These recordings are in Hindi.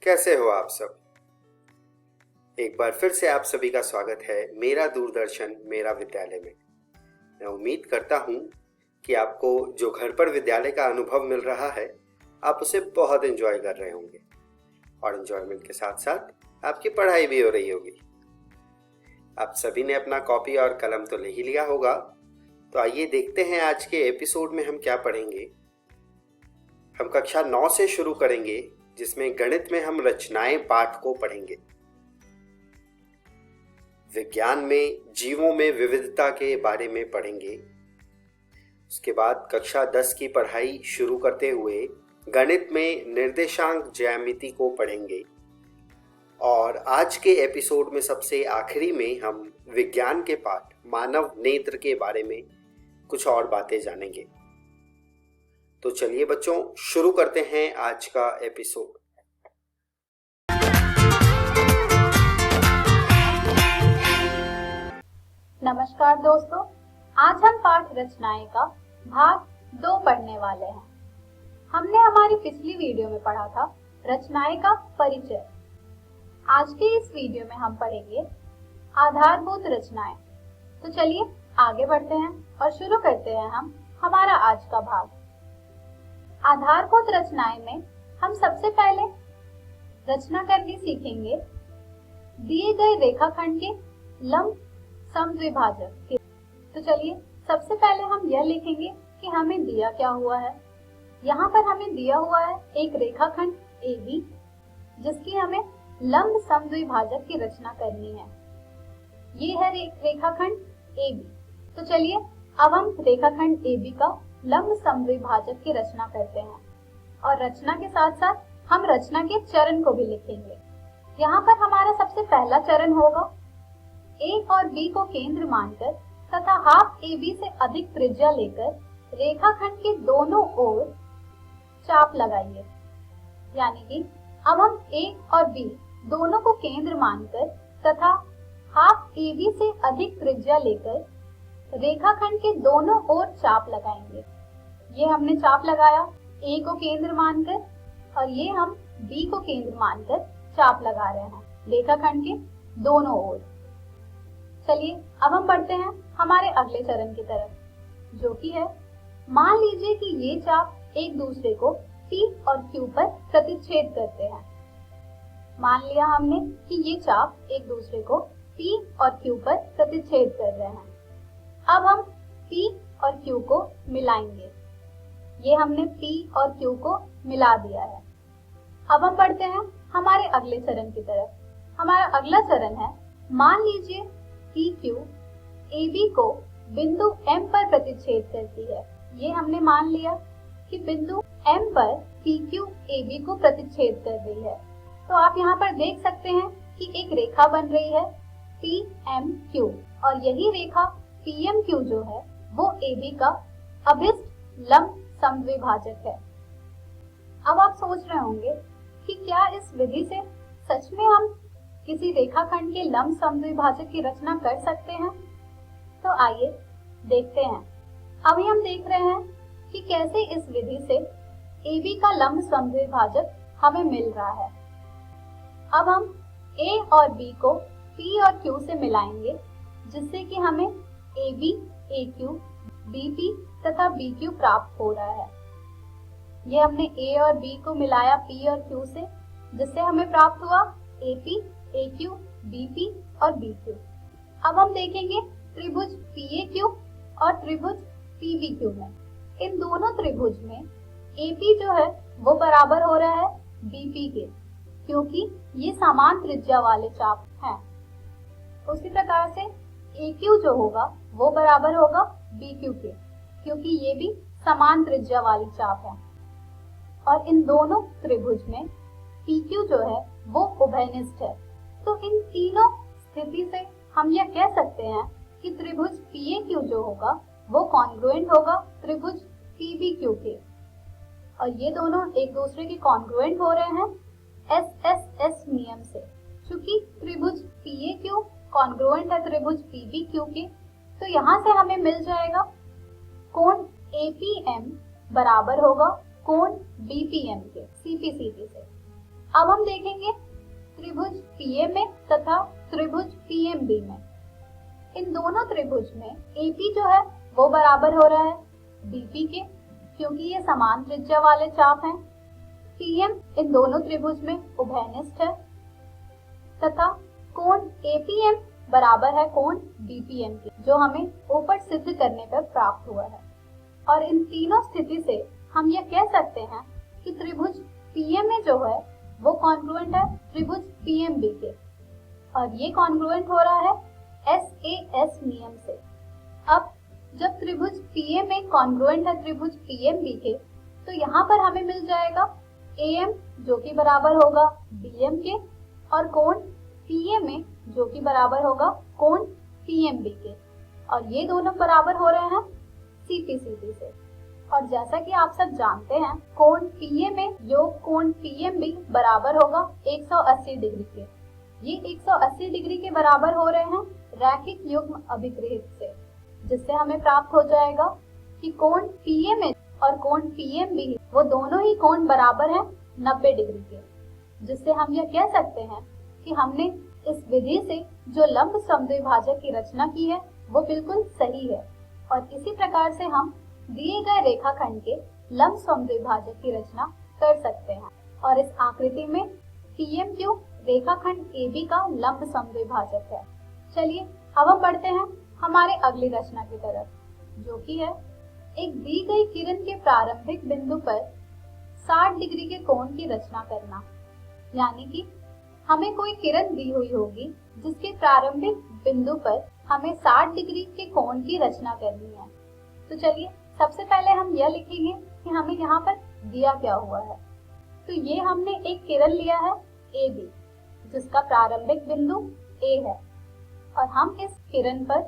कैसे हो आप सब। एक बार फिर से आप सभी का स्वागत है मेरा दूरदर्शन मेरा विद्यालय में। मैं उम्मीद करता हूँ कि आपको जो घर पर विद्यालय का अनुभव मिल रहा है आप उसे बहुत एंजॉय कर रहे होंगे और एंजॉयमेंट के साथ साथ आपकी पढ़ाई भी हो रही होगी। आप सभी ने अपना कॉपी और कलम तो ले ही लिया होगा, तो आइए देखते हैं आज के एपिसोड में हम क्या पढ़ेंगे। हम कक्षा 9 से शुरू करेंगे जिसमें गणित में हम रचनाएं पाठ को पढ़ेंगे। विज्ञान में जीवों में विविधता के बारे में पढ़ेंगे। उसके बाद कक्षा 10 की पढ़ाई शुरू करते हुए गणित में निर्देशांक ज्यामिति को पढ़ेंगे और आज के एपिसोड में सबसे आखिरी में हम विज्ञान के पाठ मानव नेत्र के बारे में कुछ और बातें जानेंगे। तो चलिए बच्चों, शुरू करते हैं आज का एपिसोड। नमस्कार दोस्तों, आज हम पाठ रचनाएं का भाग 2 पढ़ने वाले हैं। हमने हमारी पिछली वीडियो में पढ़ा था रचनाएं का परिचय। आज के इस वीडियो में हम पढ़ेंगे आधारभूत रचनाएं। तो चलिए आगे बढ़ते हैं और शुरू करते हैं हम हमारा आज का भाग। आधारभूत रचनाएं में हम सबसे पहले रचना करनी सीखेंगे दिए गए रेखाखंड के लंब समद्विभाजक के। तो चलिए सबसे पहले हम यह लिखेंगे कि हमें दिया क्या हुआ है। यहाँ पर हमें दिया हुआ है एक रेखाखंड AB जिसकी हमें लंब समद्विभाजक की रचना करनी है। ये है रेखाखंड AB। तो चलिए अब हम रेखाखंड AB का लंब समद्विभाजक की रचना करते हैं और रचना के साथ साथ हम रचना के चरण को भी लिखेंगे। यहाँ पर हमारा सबसे पहला चरण होगा A और B को केंद्र मानकर तथा हाफ AB से अधिक त्रिज्या लेकर रेखाखंड के दोनों ओर चाप लगाइए। यानी कि अब हम A और B दोनों को केंद्र मानकर तथा हाफ AB से अधिक त्रिज्या लेकर रेखाखंड के दोनों ओर चाप लगाएंगे। ये हमने चाप लगाया A को केंद्र मानकर और ये हम B को केंद्र मानकर चाप लगा रहे हैं रेखाखंड के दोनों ओर। चलिए अब हम बढ़ते हैं हमारे अगले चरण की तरफ, जो कि है मान लीजिए कि ये चाप एक दूसरे को P और Q पर प्रतिच्छेद करते हैं। मान लिया हमने कि ये चाप एक दूसरे को P और Q पर प्रतिच्छेद कर रहे हैं। अब हम P और Q को मिलाएंगे। ये हमने P और Q को मिला दिया है। अब हम बढ़ते हैं हमारे अगले चरण की तरफ। हमारा अगला चरण है मान लीजिए PQ AB को बिंदु M पर प्रतिच्छेद करती है। ये हमने मान लिया कि बिंदु M पर PQ AB को प्रतिच्छेद कर रही है। तो आप यहाँ पर देख सकते हैं कि एक रेखा बन रही है PMQ और यही रेखा PMQ जो है वो AB का अभिष्ट लंब समद्विभाजक है। अब आप सोच रहे होंगे कि क्या इस विधि से सच में हम किसी रेखाखंड के लंब समद्विभाजक की रचना कर सकते हैं? तो आइए देखते हैं। अभी हम देख रहे हैं कि कैसे इस विधि से AB का लंब समद्विभाजक हमें मिल रहा है। अब हम A और B को P और Q से मिलाएंगे जिससे कि हमें AB, AQ, BP तथा BQ प्राप्त हो रहा है। ये हमने A और B को मिलाया P और Q से जिससे हमें प्राप्त हुआ AP, AQ, BP और BQ। अब हम देखेंगे त्रिभुज PAQ और त्रिभुज PBQ में। इन दोनों त्रिभुज में AP जो है वो बराबर हो रहा है BP के, क्योंकि ये समान त्रिज्या वाले चाप हैं। उसी प्रकार से AQ जो होगा वो बराबर होगा BQ के, क्योंकि ये भी समान त्रिज्या वाली चाप है। और इन दोनों त्रिभुज में PQ जो है वो उभयनिष्ठ है। तो इन तीनों स्थिति से हम यह कह सकते हैं कि त्रिभुज PAQ जो होगा वो कॉन्ग्रुएंट होगा त्रिभुज PBQ के, और ये दोनों एक दूसरे के कॉन्ग्रुएंट हो रहे हैं SSS नियम से। चूंकि त्रिभुज PAQ कॉन्ग्रुएंट है त्रिभुज PBQ के, तो यहाँ से हमें मिल जाएगा कोण APM बराबर होगा कोण BPM के CPCP से। अब हम देखेंगे त्रिभुज PMA तथा त्रिभुज PMB में। इन दोनों त्रिभुज में AP जो है वो बराबर हो रहा है BP के, क्योंकि ये समान त्रिज्या वाले चाप हैं। PM इन दोनों त्रिभुज में उभयनिष्ठ है तथा कोण APM बराबर है कोण BPM के, जो हमें ऊपर सिद्ध करने पर प्राप्त हुआ है। और इन तीनों स्थिति से हम यह कह सकते हैं कि त्रिभुज PMA जो है वो कॉन्ग्रुएंट है त्रिभुज PMB के, और ये कॉन्ग्रुएंट हो रहा है SAS नियम से। अब जब त्रिभुज PMA कॉन्ग्रुएंट है त्रिभुज PMB के, तो यहाँ पर हमें मिल जाएगा AM जो कि बराबर होगा BM के, और कोण PMA जो कि बराबर होगा कोण PMB के, और ये दोनों बराबर हो रहे हैं CP/CD से। और जैसा कि आप सब जानते हैं, कोण PMA योग कोण PMB बराबर होगा 180 डिग्री के। ये 180 डिग्री के बराबर हो रहे हैं रैखिक युग्म अभिग्रहित से, जिससे हमें प्राप्त हो जाएगा कि कोण PMA और कोण PMB वो दोनों ही कोण बराबर हैं 90 डिग्री के, जिससे हम यह कह सकते हैं कि हमने इस विधि से जो लंब समद्विभाजक की रचना की है वो बिल्कुल सही है। और इसी प्रकार से हम दिए गए रेखाखंड के लंब समद्विभाजक की रचना कर सकते हैं। और इस आकृति में PMQ रेखाखंड AB का लंब समद्विभाजक है। चलिए अब हम बढ़ते हैं हमारे अगली रचना की तरफ, जो कि है एक दी गई किरण के प्रारंभिक बिंदु पर 60 डिग्री के कोण की रचना करना। यानी कि हमें कोई किरण दी हुई होगी जिसके प्रारंभिक बिंदु पर हमें 60 डिग्री के कोण की रचना करनी है। तो चलिए सबसे पहले हम यह लिखेंगे कि हमें यहाँ पर दिया क्या हुआ है। तो ये हमने एक किरण लिया है AB, जिसका प्रारंभिक बिंदु A है, और हम इस किरण पर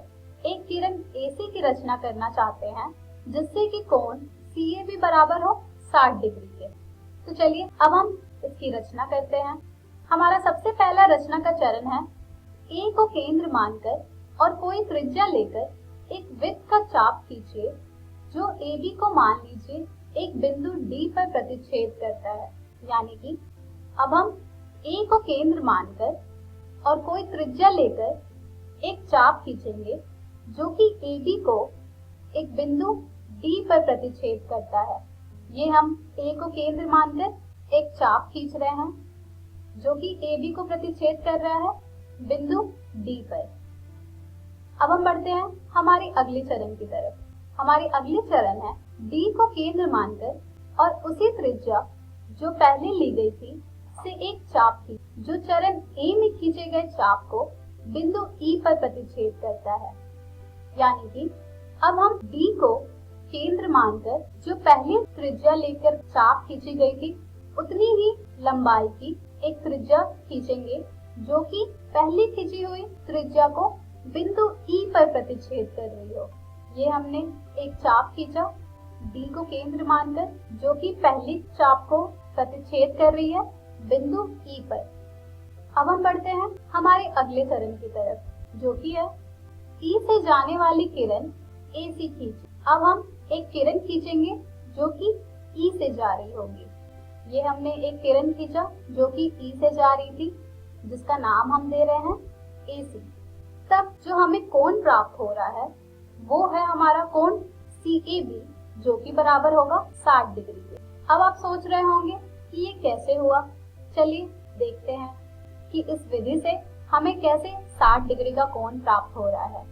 एक किरण AC की रचना करना चाहते हैं, जिससे कि कोण CAB बराबर हो 60 डिग्री के। तो चलिए अब हम इसकी रचना करते हैं। हमारा सबसे पहला रचना का चरण है A को केंद्र मानकर और कोई त्रिज्या लेकर एक वृत्त का चाप खींचिए जो AB को मान लीजिए एक बिंदु D पर प्रतिच्छेद करता है। यानी कि अब हम A को केंद्र मानकर और कोई त्रिज्या लेकर एक चाप खींचेंगे जो कि AB को एक बिंदु D पर प्रतिच्छेद करता है। ये हम A को केंद्र मानकर एक चाप खींच रहे हैं जो कि AB को प्रतिच्छेद कर रहा है बिंदु D पर। अब हम बढ़ते हैं हमारे अगले चरण की तरफ। हमारी अगली चरण है D को केंद्र मानकर और उसी त्रिज्या जो पहले ली गई थी से एक चाप खींच, जो चरण A में खींचे गए चाप को बिंदु E पर प्रतिच्छेद करता है। यानी कि अब हम D को केंद्र मानकर जो पहले त्रिज्या लेकर चाप खींची गई थी उतनी ही लंबाई की एक त्रिज्या खींचेंगे जो कि पहले खींची हुई त्रिज्या को बिंदु E पर प्रतिच्छेद कर रही हो। ये हमने एक चाप खींचा D को केंद्र मानकर जो कि पहली चाप को प्रतिच्छेद कर रही है बिंदु E पर। अब हम बढ़ते हैं हमारे अगले चरण की तरफ, जो कि है E से जाने वाली किरण AC खींची। अब हम एक किरण खींचेंगे जो कि E से जा रही होगी। ये हमने एक किरण खींचा जो कि E से जा रही थी, जिसका नाम हम दे रहे हैं AC। तब जो हमें कोण प्राप्त हो रहा है वो है हमारा कोण CAB, जो कि बराबर होगा 60 डिग्री के। अब आप सोच रहे होंगे कि ये कैसे हुआ। चलिए देखते हैं कि इस विधि से हमें कैसे 60 डिग्री का कोण प्राप्त हो रहा है।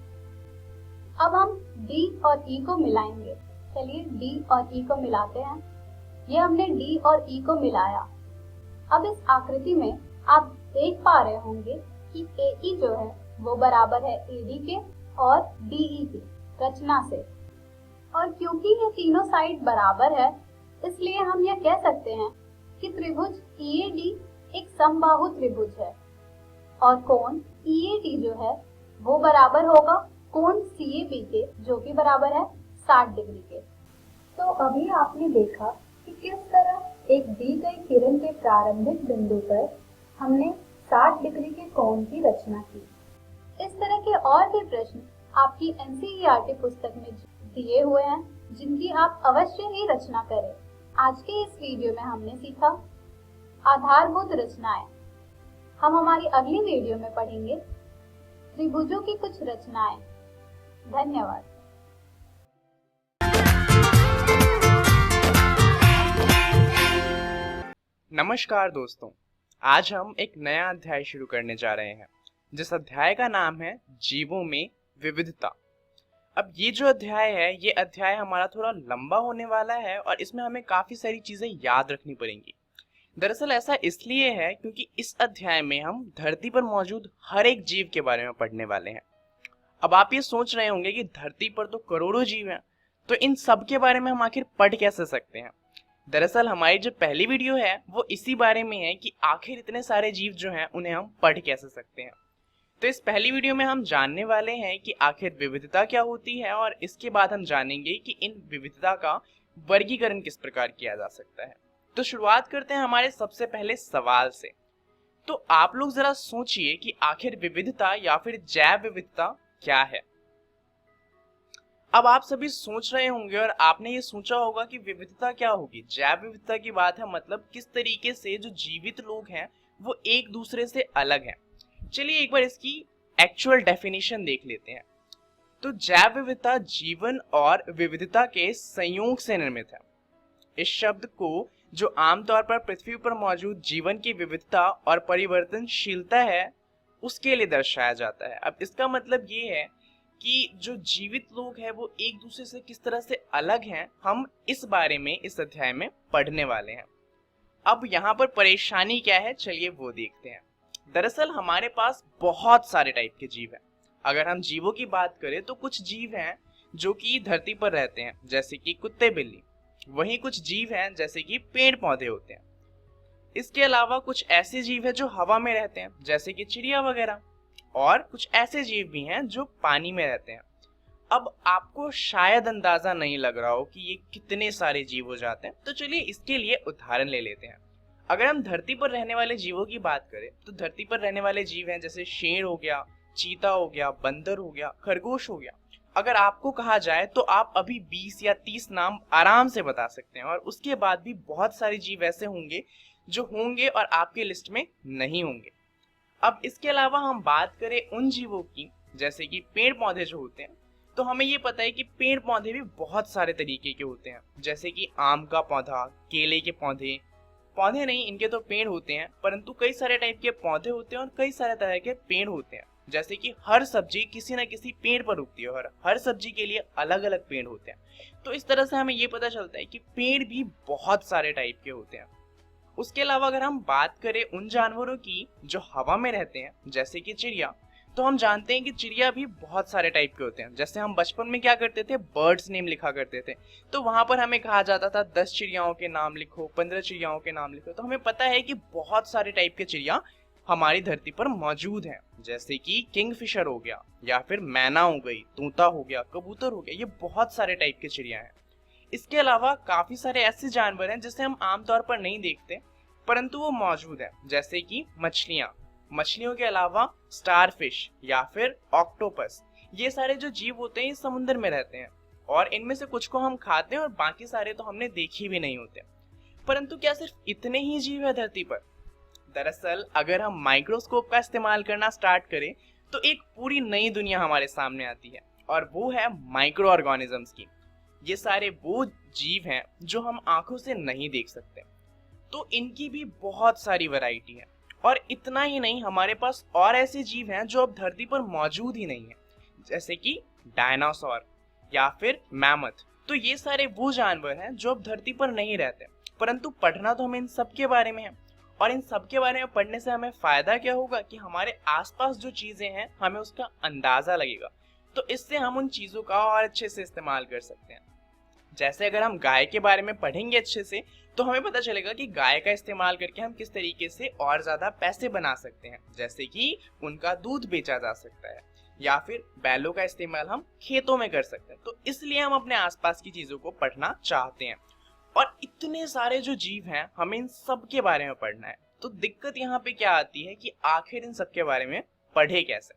अब हम D और E को मिलाएंगे। चलिए D और E को मिलाते हैं। ये हमने D और E को मिलाया। अब इस आकृति में आप देख पा रहे होंगे कि AE जो है वो बराबर है AD के और DE की रचना से। और क्योंकि ये तीनों साइड बराबर है, इसलिए हम यह कह सकते हैं कि त्रिभुज EAD एक समबाहु त्रिभुज है और कोण EAD जो है वो बराबर होगा कोण CAB के, जो कि बराबर है 60 डिग्री के। तो अभी आपने देखा कि किस तरह एक दी गई किरण के प्रारंभिक बिंदु पर हमने 60 डिग्री के कोण की रचना की। इस तरह के और भी प्रश्न आपकी NCERT पुस्तक में दिए हुए हैं, जिनकी आप अवश्य ही रचना करें। आज के इस वीडियो में हमने सीखा आधारभूत रचनाएं। हम हमारी अगली वीडियो में पढ़ेंगे त्रिभुजों की कुछ रचनाएं। धन्यवाद। नमस्कार दोस्तों, आज हम एक नया अध्याय शुरू करने जा रहे हैं जिस अध्याय का नाम है जीवों में विविधता। अब ये जो अध्याय है, ये अध्याय हमारा थोड़ा लंबा होने वाला है और इसमें हमें काफी सारी चीजें याद रखनी पड़ेंगी। दरअसल ऐसा इसलिए है क्योंकि इस अध्याय में हम धरती पर मौजूद हर एक जीव के बारे में पढ़ने वाले हैं। अब आप ये सोच रहे होंगे कि धरती पर तो करोड़ों जीव हैं, तो इन सब के बारे में हम आखिर पढ़ कैसे सकते हैं। दरअसल हमारी जो पहली वीडियो है वो इसी बारे में है कि आखिर इतने सारे जीव जो हैं उन्हें हम पढ़ कैसे सकते हैं। तो इस पहली वीडियो में हम जानने वाले हैं कि आखिर विविधता क्या होती है और इसके बाद हम जानेंगे कि इन विविधता का वर्गीकरण किस प्रकार किया जा सकता है। तो शुरुआत करते हैं हमारे सबसे पहले सवाल से। तो आप लोग जरा सोचिए कि आखिर विविधता या फिर जैव विविधता क्या है। अब आप सभी सोच रहे होंगे और आपने ये सोचा होगा कि विविधता क्या होगी। जैव विविधता की बात है, मतलब किस तरीके से जो जीवित लोग हैं वो एक दूसरे से अलग हैं। चलिए एक बार इसकी एक्चुअल डेफिनेशन देख लेते हैं। तो जैव विविधता जीवन और विविधता के संयोग से निर्मित है। इस शब्द को जो आमतौर पर पृथ्वी पर मौजूद जीवन की विविधता और परिवर्तनशीलता है उसके लिए दर्शाया जाता है। अब इसका मतलब ये है कि जो जीवित लोग हैं वो एक दूसरे से किस तरह से अलग हैं, हम इस बारे में इस अध्याय में पढ़ने वाले हैं। अब यहाँ पर परेशानी क्या है, चलिए वो देखते हैं। दरअसल हमारे पास बहुत सारे टाइप के जीव हैं। अगर हम जीवों की बात करें तो कुछ जीव हैं जो कि धरती पर रहते हैं, जैसे कि कुत्ते बिल्ली। वहीं कुछ जीव हैं जैसे कि पेड़ पौधे होते हैं। इसके अलावा कुछ ऐसे जीव हैं जो हवा में रहते हैं, जैसे कि चिड़िया वगैरह। और कुछ ऐसे जीव भी हैं जो पानी में रहते हैं। अब आपको शायद अंदाजा नहीं लग रहा हो कि ये कितने सारे जीव हो जाते हैं, तो चलिए इसके लिए उदाहरण ले लेते हैं। अगर हम धरती पर रहने वाले जीवों की बात करें तो धरती पर रहने वाले जीव हैं जैसे शेर हो गया, चीता हो गया, बंदर हो गया, खरगोश हो गया। अगर आपको कहा जाए तो आप अभी 20 या 30 नाम आराम से बता सकते हैं, और उसके बाद भी बहुत सारे जीव ऐसे होंगे जो होंगे और आपके लिस्ट में नहीं होंगे। अब इसके अलावा हम बात करें उन जीवों की जैसे कि पेड़ पौधे जो होते हैं, तो हमें ये पता है कि पेड़ पौधे भी बहुत सारे तरीके के होते हैं, जैसे कि आम का पौधा, केले के पौधे। पौधे नहीं, इनके तो पेड़ होते हैं, परंतु कई सारे टाइप के पौधे होते हैं और कई सारे तरह के पेड़ होते हैं। जैसे कि हर सब्जी किसी न किसी पेड़ पर उगती है और हर सब्जी के लिए अलग अलग पेड़ होते हैं। तो इस तरह से हमें ये पता चलता है कि पेड़ भी बहुत सारे टाइप के होते हैं। उसके अलावा अगर हम बात करें उन जानवरों की जो हवा में रहते हैं, जैसे कि चिड़िया, तो हम जानते हैं कि चिड़िया भी बहुत सारे टाइप के होते हैं। जैसे हम बचपन में क्या करते थे, बर्ड्स नेम लिखा करते थे, तो वहां पर हमें कहा जाता था 10 चिड़ियाओं के नाम लिखो, 15 चिड़ियाओं के नाम लिखो। तो हमें पता है कि बहुत सारे टाइप के चिड़िया हमारी धरती पर मौजूद हैं, जैसे कि किंगफिशर हो गया, या फिर मैना हो गई, तोता हो गया, कबूतर हो गया। ये बहुत सारे टाइप के चिड़िया हैं। इसके अलावा काफी सारे ऐसे जानवर हैं जिसे हम आमतौर पर नहीं देखते परंतु वो मौजूद हैं, जैसे कि मछलियां। मछलियों के अलावा स्टारफिश या फिर ऑक्टोपस। ये सारे जो जीव होते हैं ये समुद्र में रहते हैं, और इनमें से कुछ को हम खाते हैं और बाकी सारे तो हमने देखे भी नहीं होते। परंतु क्या सिर्फ इतने ही जीव है धरती पर? दरअसल अगर हम माइक्रोस्कोप का इस्तेमाल करना स्टार्ट करें तो एक पूरी नई दुनिया हमारे सामने आती है, और वो है माइक्रो ऑर्गेनिजम्स की। ये सारे वो जीव हैं जो हम आंखों से नहीं देख सकते, तो इनकी भी बहुत सारी वैरायटी है। और इतना ही नहीं, हमारे पास और ऐसे जीव हैं जो अब धरती पर मौजूद ही नहीं है, जैसे कि डायनासोर या फिर मैमथ। तो ये सारे वो जानवर हैं जो अब धरती पर नहीं रहते, परंतु पढ़ना तो हमें इन सब के बारे में है। और इन सब के बारे में पढ़ने से हमें फायदा क्या होगा कि हमारे आसपास जो चीजें हैं हमें उसका अंदाजा लगेगा, तो इससे हम उन चीजों का और अच्छे से इस्तेमाल कर सकते हैं। जैसे अगर हम गाय के बारे में पढ़ेंगे अच्छे से तो हमें पता चलेगा कि गाय का इस्तेमाल करके हम किस तरीके से और ज्यादा पैसे बना सकते हैं, जैसे कि उनका दूध बेचा जा सकता है, या फिर बैलों का इस्तेमाल हम खेतों में कर सकते हैं। तो इसलिए हम अपने आसपास की चीजों को पढ़ना चाहते हैं। और इतने सारे जो जीव हैं हमें इन सब के बारे में पढ़ना है। तो दिक्कत यहाँ पे क्या आती है कि आखिर इन सब के बारे में पढ़े कैसे?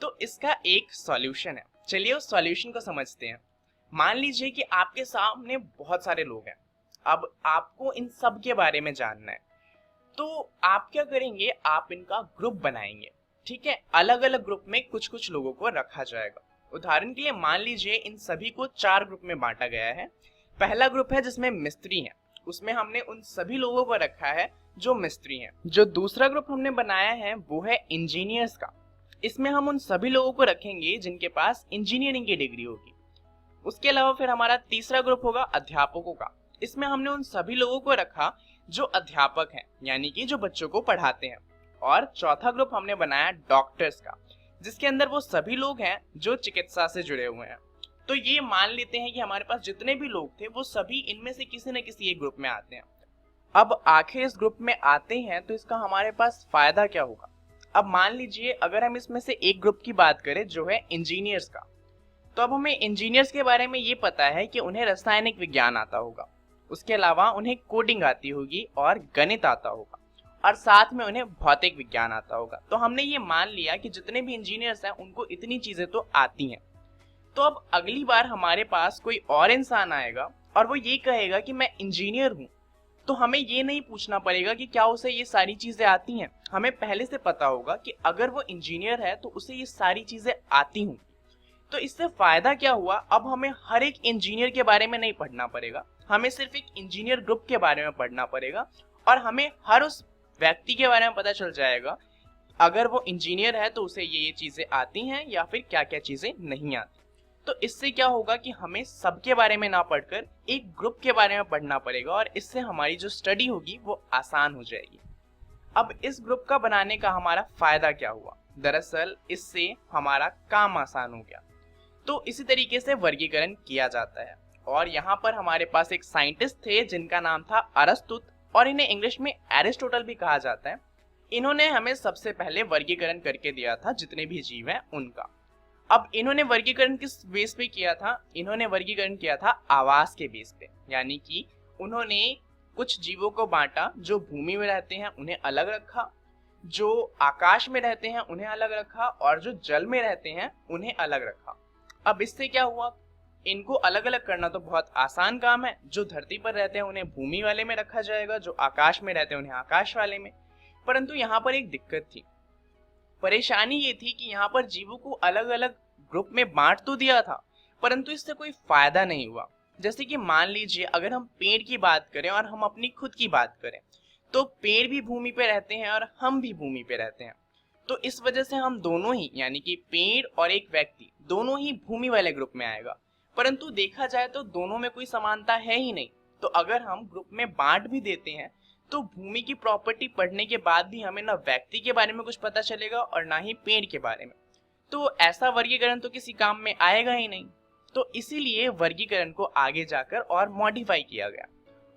तो इसका एक सॉल्यूशन है। चलिए उस सॉल्यूशन को समझते हैं। मान लीजिए कि आपके सामने बहुत सारे लोग हैं, अब आपको इन सब के बारे में जानना है। तो आप क्या करेंगे, आप इनका ग्रुप बनाएंगे, ठीक है। अलग अलग ग्रुप में कुछ कुछ लोगों को रखा जाएगा। उदाहरण के लिए मान लीजिए इन सभी को 4 ग्रुप में बांटा गया है। पहला ग्रुप है जिसमें मिस्त्री हैं, उसमें हमने उन सभी लोगों को रखा है जो मिस्त्री हैं। जो दूसरा ग्रुप हमने बनाया है वो है इंजीनियर्स का, इसमें हम उन सभी लोगों को रखेंगे जिनके पास इंजीनियरिंग की डिग्री होगी। उसके अलावा फिर हमारा तीसरा ग्रुप होगा अध्यापकों का, इसमें हमने उन सभी लोगों को रखा जो अध्यापक हैं, यानी कि जो बच्चों को पढ़ाते हैं। और चौथा ग्रुप हमने बनाया डॉक्टर्स का, जिसके अंदर वो सभी लोग हैं जो चिकित्सा से जुड़े हुए हैं। तो ये मान लेते हैं कि हमारे पास जितने भी लोग थे वो सभी इनमें से किसी न किसी एक ग्रुप में आते हैं। अब आखिर इस ग्रुप में आते हैं तो इसका हमारे पास फायदा क्या होगा। अब मान लीजिए अगर हम इसमें से एक ग्रुप की बात करें जो है इंजीनियर्स का, तो अब हमें इंजीनियर्स के बारे में ये पता है कि उन्हें रासायनिक विज्ञान आता होगा, उसके अलावा उन्हें कोडिंग आती होगी और गणित आता होगा, और साथ में उन्हें भौतिक विज्ञान आता होगा। तो हमने ये मान लिया कि जितने भी इंजीनियर्स हैं उनको इतनी चीजें तो आती हैं। तो अब अगली बार हमारे पास कोई और इंसान आएगा और वो ये कहेगा कि मैं इंजीनियर हूँ, तो हमें ये नहीं पूछना पड़ेगा कि क्या उसे ये सारी चीजें आती हैं। हमें पहले से पता होगा कि अगर वो इंजीनियर है तो उसे ये सारी चीजें आती होंगी। तो इससे फायदा क्या हुआ, अब हमें हर एक इंजीनियर के बारे में नहीं पढ़ना पड़ेगा, हमें सिर्फ एक इंजीनियर ग्रुप के बारे में पढ़ना पड़ेगा, और हमें हर उस व्यक्ति के बारे में पता चल जाएगा अगर वो इंजीनियर है तो उसे ये चीजें आती हैं या फिर क्या क्या चीजें नहीं आती। तो इससे क्या होगा कि हमें सबके बारे में ना पढ़कर एक ग्रुप के बारे में पढ़ना पड़ेगा, और इससे हमारी जो स्टडी होगी वो आसान हो जाएगी। अब इस ग्रुप का बनाने का हमारा फायदा क्या हुआ, दरअसल इससे हमारा काम आसान हो गया। तो इसी तरीके से वर्गीकरण किया जाता है। और यहाँ पर हमारे पास एक साइंटिस्ट थे जिनका नाम था अरस्तुत, और इन्हें इंग्लिश में एरिस्टोटल भी कहा जाता है। इन्होंने हमें सबसे पहले वर्गीकरण करके दिया था जितने भी जीव हैं उनका। अब इन्होंने वर्गीकरण किस बेस पे किया था, इन्होंने वर्गीकरण किया था आवास के बेस पे, यानी कि उन्होंने कुछ जीवों को बांटा, जो भूमि में रहते हैं उन्हें अलग रखा, जो आकाश में रहते हैं उन्हें अलग रखा, और जो जल में रहते हैं उन्हें अलग रखा। अब इससे क्या हुआ, इनको अलग अलग करना तो बहुत आसान काम है। जो धरती पर रहते हैं उन्हें भूमि वाले में रखा जाएगा, जो आकाश में रहते हैं उन्हें आकाश वाले में। परंतु यहाँ पर एक दिक्कत थी, परेशानी ये थी कि यहाँ पर जीवों को अलग अलग ग्रुप में बांट तो दिया था, परंतु इससे कोई फायदा नहीं हुआ। जैसे कि मान लीजिए अगर हम पेड़ की बात करें और हम अपनी खुद की बात करें, तो पेड़ भी भूमि पे रहते हैं और हम भी भूमि पे रहते हैं। तो इस वजह से हम दोनों ही, यानी कि पेड़ और एक व्यक्ति, दोनों ही भूमि वाले ग्रुप में आएगा। परंतु देखा जाए तो दोनों में कोई समानता है ही नहीं। तो अगर हम ग्रुप में बांट भी देते हैं तो भूमि की प्रॉपर्टी पढ़ने के बाद भी हमें ना व्यक्ति के बारे में कुछ पता चलेगा और ना ही पेड़ के बारे में। तो ऐसा वर्गीकरण तो किसी काम में आएगा ही नहीं। तो इसीलिए वर्गीकरण को आगे जाकर और मॉडिफाई किया गया,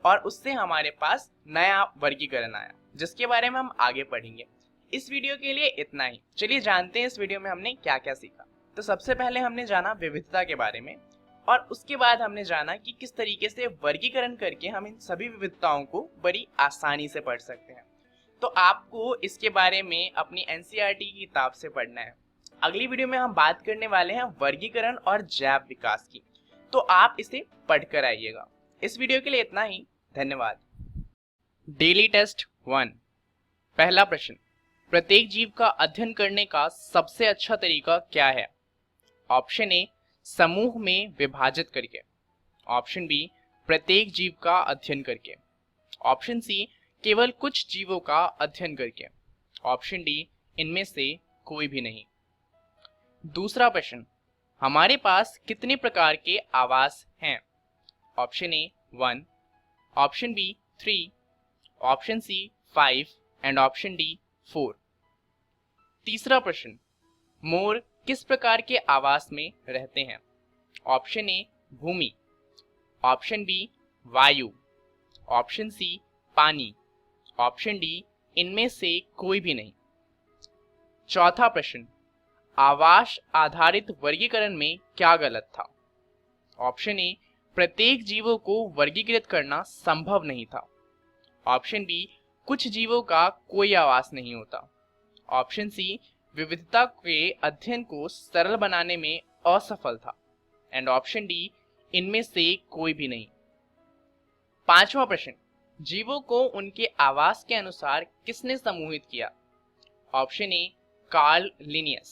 और उससे हमारे पास नया वर्गीकरण आया जिसके बारे में हम आगे पढ़ेंगे। इस वीडियो के लिए इतना ही। चलिए जानते हैं इस वीडियो में हमने क्या क्या सीखा। तो सबसे पहले हमने जाना विविधता के बारे में, और उसके बाद हमने जाना कि किस तरीके से वर्गीकरण करके हम इन सभी विविधताओं को बड़ी आसानी से पढ़ सकते हैं। तो आपको इसके बारे में अपनी एनसीईआरटी की किताब से पढ़ना है। अगली वीडियो में हम बात करने वाले हैं वर्गीकरण और जैव विकास की, तो आप इसे पढ़कर आइएगा। इस वीडियो के लिए इतना ही, धन्यवाद। Daily test 1। पहला प्रश्न, प्रत्येक जीव का अध्ययन करने का सबसे अच्छा तरीका क्या है? ऑप्शन ए, समूह में विभाजित करके। ऑप्शन बी, प्रत्येक जीव का अध्ययन करके। ऑप्शन सी, केवल कुछ जीवों का अध्ययन करके। ऑप्शन डी, इनमें से कोई भी नहीं। दूसरा प्रश्न, हमारे पास कितने प्रकार के आवास हैं? Option A 1, option B 3, option C 5 and option D 4। तीसरा प्रश्न, मोर किस प्रकार के आवास में रहते हैं? ऑप्शन ए भूमि, ऑप्शन बी वायु, ऑप्शन सी पानी, ऑप्शन डी इनमें से कोई भी नहीं। चौथा प्रश्न, आवास आधारित वर्गीकरण में क्या गलत था? ऑप्शन ए, प्रत्येक जीवों को वर्गीकृत करना संभव नहीं था। ऑप्शन बी, कुछ जीवों का कोई आवास नहीं होता। ऑप्शन सी, विविधता के अध्ययन को सरल बनाने में असफल था। एंड ऑप्शन डी, इनमें से कोई भी नहीं। पांचवा प्रश्न, जीवों को उनके आवास के अनुसार किसने समूहित किया? Option A Carl Linnaeus,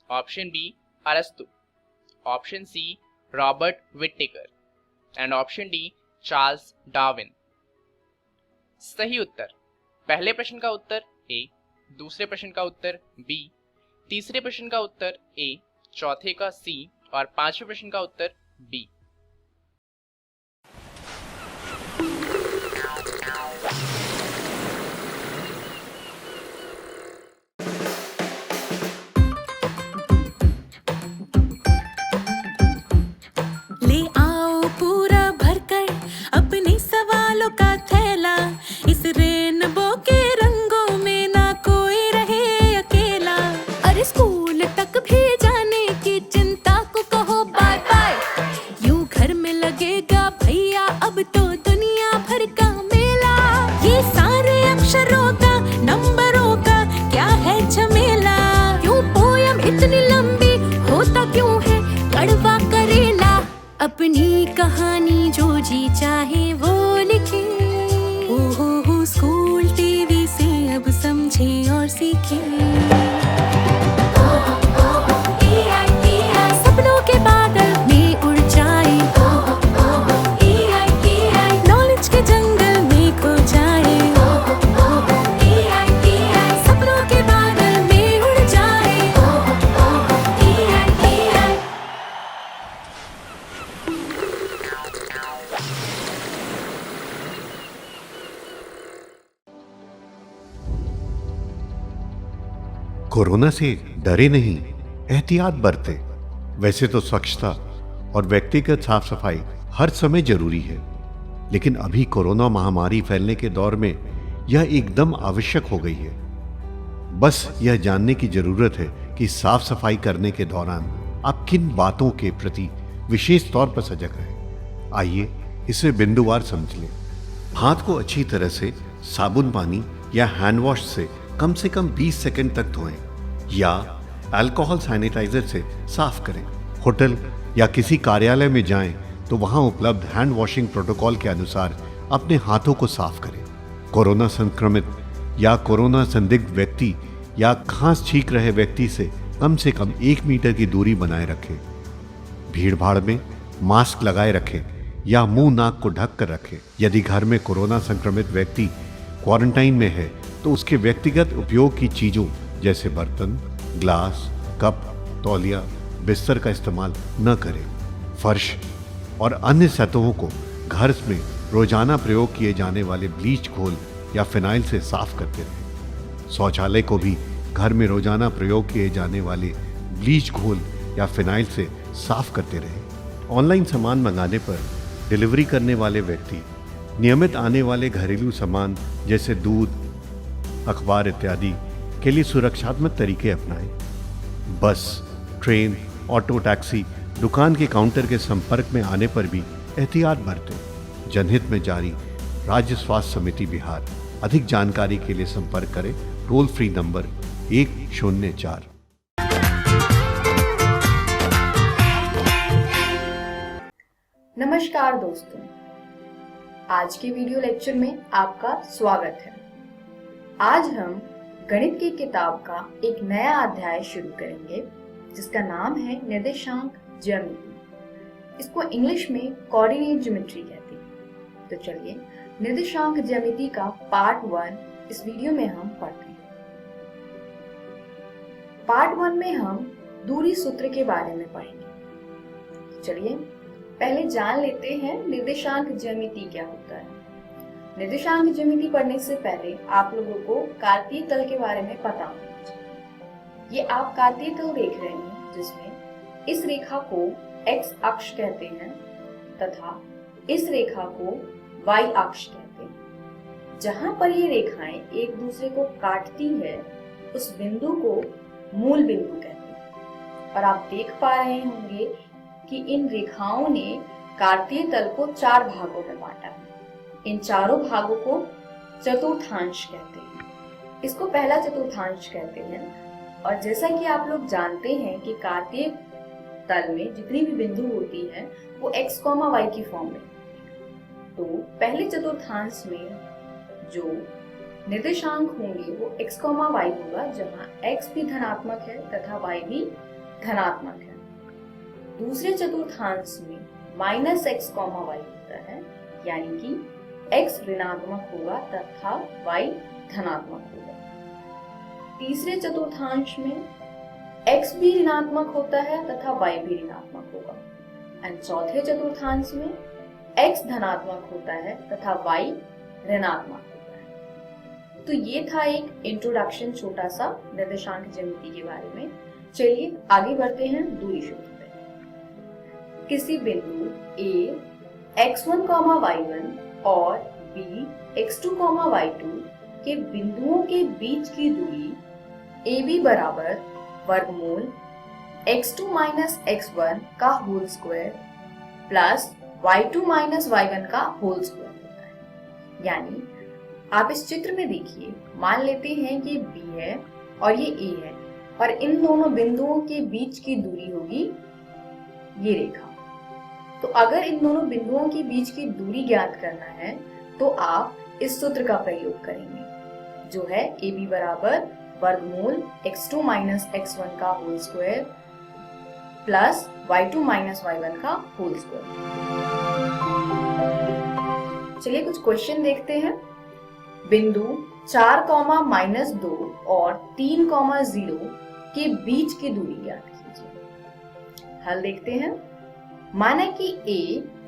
option B अरस्तु, option C Robert Whittaker and option D Charles Darwin. सही उत्तर, पहले प्रश्न का उत्तर ए, दूसरे प्रश्न का उत्तर बी, तीसरे प्रश्न का उत्तर ए, चौथे का सी और पांचवें प्रश्न का उत्तर बी। ले आओ पूरा भरकर अपने सवालों का थैला, इस रेनबो के रंगों में ना कोई रहे अकेला। अरे स्कूल तक भी जाने की चिंता को कहो बाय बाय, यूं घर में लगेगा भैया अब तो दुनिया भर का मेला। ये सारे अक्षरों का नंबरों का क्या है झमेला, क्यों पोयम इतनी लंबी होता क्यों है कड़वा करेला। अपनी कहानी जो जी चाहे वो लिखे, ओहो स्कूल टीवी से अब समझे और सीखे। सपनों के बादल में उड़ जाए, नॉलेज के जंगल में खो जाए। सपनों के बादल में उड़ जाए। कोरोना से डरे नहीं, एहतियात बरते। वैसे तो स्वच्छता और व्यक्तिगत साफ सफाई हर समय जरूरी है, लेकिन अभी कोरोना महामारी फैलने के दौर में यह एकदम आवश्यक हो गई है। बस यह जानने की जरूरत है कि साफ सफाई करने के दौरान आप किन बातों के प्रति विशेष तौर पर सजग रहें। आइए इसे बिंदुवार समझ लें। हाथ को अच्छी तरह से साबुन पानी या हैंड वॉश से कम 20 सेकंड तक धोएं या अल्कोहल सैनिटाइजर से साफ करें। होटल या किसी कार्यालय में जाएं तो वहां उपलब्ध हैंड वॉशिंग प्रोटोकॉल के अनुसार अपने हाथों को साफ करें। कोरोना संक्रमित या कोरोना संदिग्ध व्यक्ति या खांस छींक रहे व्यक्ति से कम 1 मीटर की दूरी बनाए रखें। भीड़ भाड़ में मास्क लगाए रखें या मुंह नाक को ढक कर रखें। यदि घर में कोरोना संक्रमित व्यक्ति क्वारंटाइन में है तो उसके व्यक्तिगत उपयोग की चीजों जैसे बर्तन, ग्लास, कप, तौलिया, बिस्तर का इस्तेमाल न करें। फर्श और अन्य सतहों को घर में रोजाना प्रयोग किए जाने वाले ब्लीच घोल या फिनाइल से साफ करते रहें। शौचालय को भी घर में रोजाना प्रयोग किए जाने वाले ब्लीच घोल या फिनाइल से साफ करते रहें। ऑनलाइन सामान मंगाने पर डिलीवरी करने वाले व्यक्ति नियमित आने वाले घरेलू सामान जैसे दूध, अखबार इत्यादि के लिए सुरक्षात्मक तरीके अपनाएं। बस, ट्रेन, ऑटो, टैक्सी, दुकान के काउंटर के संपर्क में आने पर भी एहतियात बरतें। जनहित में जारी राज्य स्वास्थ्य समिति बिहार। अधिक जानकारी के लिए संपर्क करें टोल फ्री नंबर 104। नमस्कार दोस्तों, आज के वीडियो लेक्चर में आपका स्वागत है। आज हम गणित की किताब का एक नया अध्याय शुरू करेंगे जिसका नाम है निर्देशांक ज्यामिति। इसको इंग्लिश में कोऑर्डिनेट ज्योमेट्री कहते हैं। तो चलिए निर्देशांक ज्यामिति का पार्ट 1 इस वीडियो में हम पढ़ते हैं। पार्ट 1 में हम दूरी सूत्र के बारे में पढ़ेंगे। चलिए पहले जान लेते हैं निर्देशांक ज्यामिति क्या होता है। निर्देशांक ज्यामिति पढ़ने से पहले आप लोगों को कार्तीय तल के बारे में पता होना चाहिए। ये आप कार्तीय तल देख रहे हैं जिसमें इस रेखा को x अक्ष कहते हैं तथा इस रेखा को y अक्ष कहते हैं। जहां पर ये रेखाएं एक दूसरे को काटती है उस बिंदु को मूल बिंदु कहते हैं। और आप देख पा रहे होंगे कि इन रेखाओं ने कार्तीय तल को 4 भागों में बांटा है। इन चारों भागों को चतुर्थांश कहते हैं। इसको पहला चतुर्थांश कहते हैं। और जैसा कि आप लोग जानते हैं कि कार्तीय तल में जितनी भी बिंदु होती है वो x, y की फॉर्म में। तो पहले चतुर्थांश में जो निर्देशांक होंगे वो x, y होगा, जहां x भी धनात्मक है तथा y भी धनात्मक है। दूसरे चतुर्थांश में -x, y होता है, यानी कि x ऋणात्मक होगा तथा y धनात्मक होगा। तीसरे चतुर्थांश में x भी ऋणात्मक होता है तथा y भी ऋणात्मक होगा। और चौथे चतुर्थांश में x धनात्मक होता है तथा y ऋणात्मक होता है। तो ये था एक इंट्रोडक्शन छोटा सा निर्देशांक ज्यामिति के बारे में। चलिए आगे बढ़ते हैं दूरी सूत्र पे। किसी बिंदु a x1, y1 और b x2, y2 के बिंदुओं के बीच की दूरी AB बराबर वर्गमूल x2 x1 का whole square plus y2 y1 का होल स्क्वायर होता है। यानी आप इस चित्र में देखिए, मान लेते हैं कि B है और ये A है और इन दोनों बिंदुओं के बीच की दूरी होगी ये रेखा। तो अगर इन दोनों बिंदुओं के बीच की दूरी ज्ञात करना है तो आप इस सूत्र का प्रयोग करेंगे, जो है AB बराबर वर्गमूल x2 x1 का whole square plus y2 y1 का होल स्क्वायर। चलिए कुछ क्वेश्चन देखते हैं। बिंदु 4, -2 और 3, 0 के बीच की दूरी ज्ञात कीजिए। हल देखते हैं। माना कि A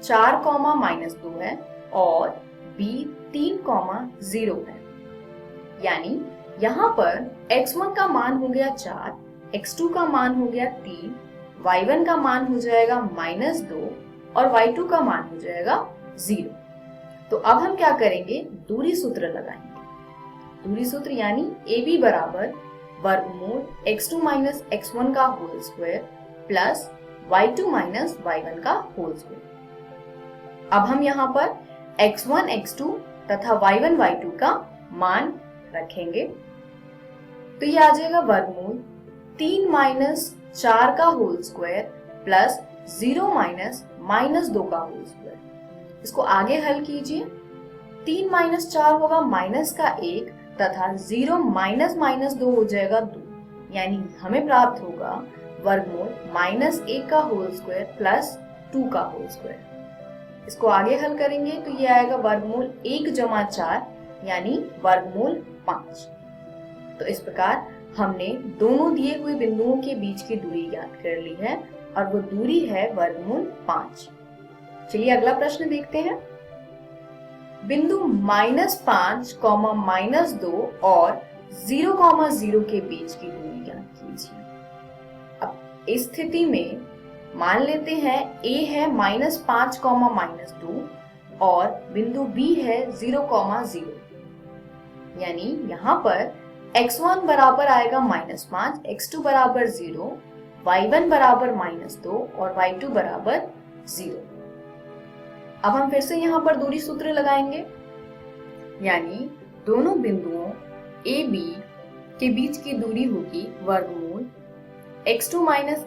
4, -2 है और B 3, 0 है, यानी यहाँ पर x1 का मान हो गया 4, x2 का मान हो गया 3, y1 का मान हो जाएगा -2 और y2 का मान हो जाएगा 0। तो अब हम क्या करेंगे, दूरी सूत्र लगाएंगे। दूरी सूत्र यानी AB बराबर वर्गमूल x2 x1 का whole square plus y2 y1 का होल स्क्वायर। अब हम यहाँ पर x1 x2 तथा y1 y2 का मान रखेंगे, तो ये आ जाएगा वर्गमूल 3 - 4 का होल स्क्वायर प्लस 0 - -2 का होल स्क्वायर। इसको आगे हल कीजिए। 3 - 4 होगा माइनस का 1 तथा 0 - -2 हो जाएगा 2, यानी हमें प्राप्त होगा वर्गमूल -1 का होल स्क्वायर प्लस 2 का होल स्क्वायर। इसको आगे हल करेंगे तो ये आएगा वर्गमूल 1 + 4 यानी वर्गमूल 5। तो इस प्रकार हमने दोनों दिए हुए बिंदुओं के बीच की दूरी ज्ञात कर ली है और वो दूरी है वर्गमूल 5। चलिए अगला प्रश्न देखते हैं। बिंदु -5, -2 और 0, 0 के बीच की दूरी ज्ञात कीजिए। अब इस स्थिति में मान लेते हैं A है -5, -2 और बिंदु B है 0, 0, यानी यहाँ पर x1 बराबर आएगा -5, x2 बराबर 0, y1 बराबर -2 और y2 बराबर 0। अब हम फिर से यहाँ पर दूरी सूत्र लगाएंगे, यानी दोनों बिंदुओं A, B के बीच की दूरी होगी वर्गमूल x2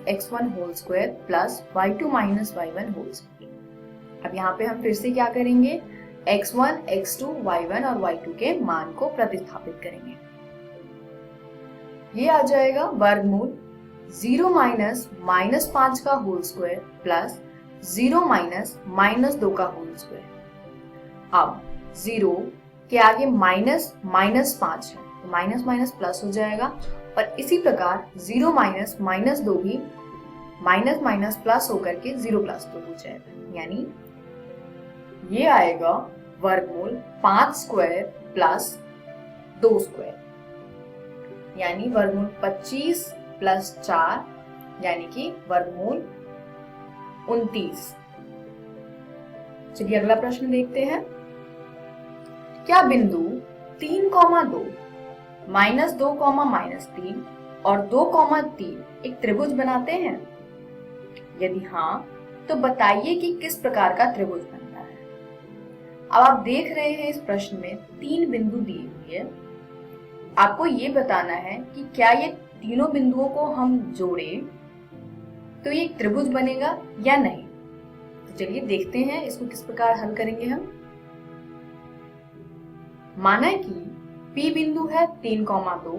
x1 whole square plus y2 y1 whole square. अब यहाँ पे हम फिर से क्या करेंगे, x1, x2, y1 और y2 के मान को प्रतिस्थापित करेंगे। ये आ जाएगा वर्गमूल 0 - -5 का होल स्क्वायर प्लस 0 - -2 का होल स्क्वायर। अब 0 के आगे माइनस -5 है, तो माइनस प्लस हो जाएगा और इसी प्रकार 0 - -2 भी माइनस प्लस होकर के 0 + 2 हो जाएगा, यानी ये आएगा वर्गमूल 5 स्क्वायर प्लस 2 स्क्वायर, यानी वर्गमूल 25 प्लस 4 यानी कि वर्गमूल 29। चलिए अगला प्रश्न देखते हैं। क्या बिंदु 3, 2, -2, -3 और 2, 3 एक त्रिभुज बनाते हैं? यदि हाँ, तो बताइए कि किस प्रकार का त्रिभुज बनता है। अब आप देख रहे हैं इस प्रश्न में 3 बिंदु दिए हुए हैं। आपको ये बताना है कि क्या ये तीनों बिंदुओं को हम जोड़ें तो ये एक त्रिभुज बनेगा या नहीं। तो चलिए देखते हैं इसको किस प्रकार हल करेंगे हम। माना कि P बिंदु है 3,2,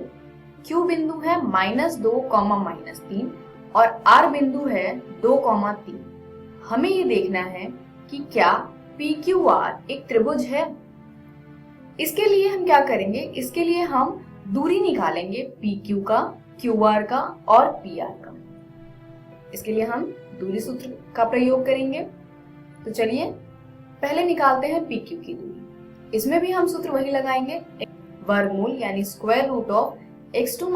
Q बिंदु है -2, -3 और R बिंदु है 2,3। हमें ये देखना है कि क्या PQR एक त्रिभुज है। इसके लिए हम क्या करेंगे, इसके लिए हम दूरी निकालेंगे PQ का, QR का और PR का। इसके लिए हम दूरी सूत्र का प्रयोग करेंगे। तो चलिए पहले निकालते हैं PQ की दूरी। इसमें भी हम सूत्र वही लगाएंगे, वर्गमूल यानी square root of x2 -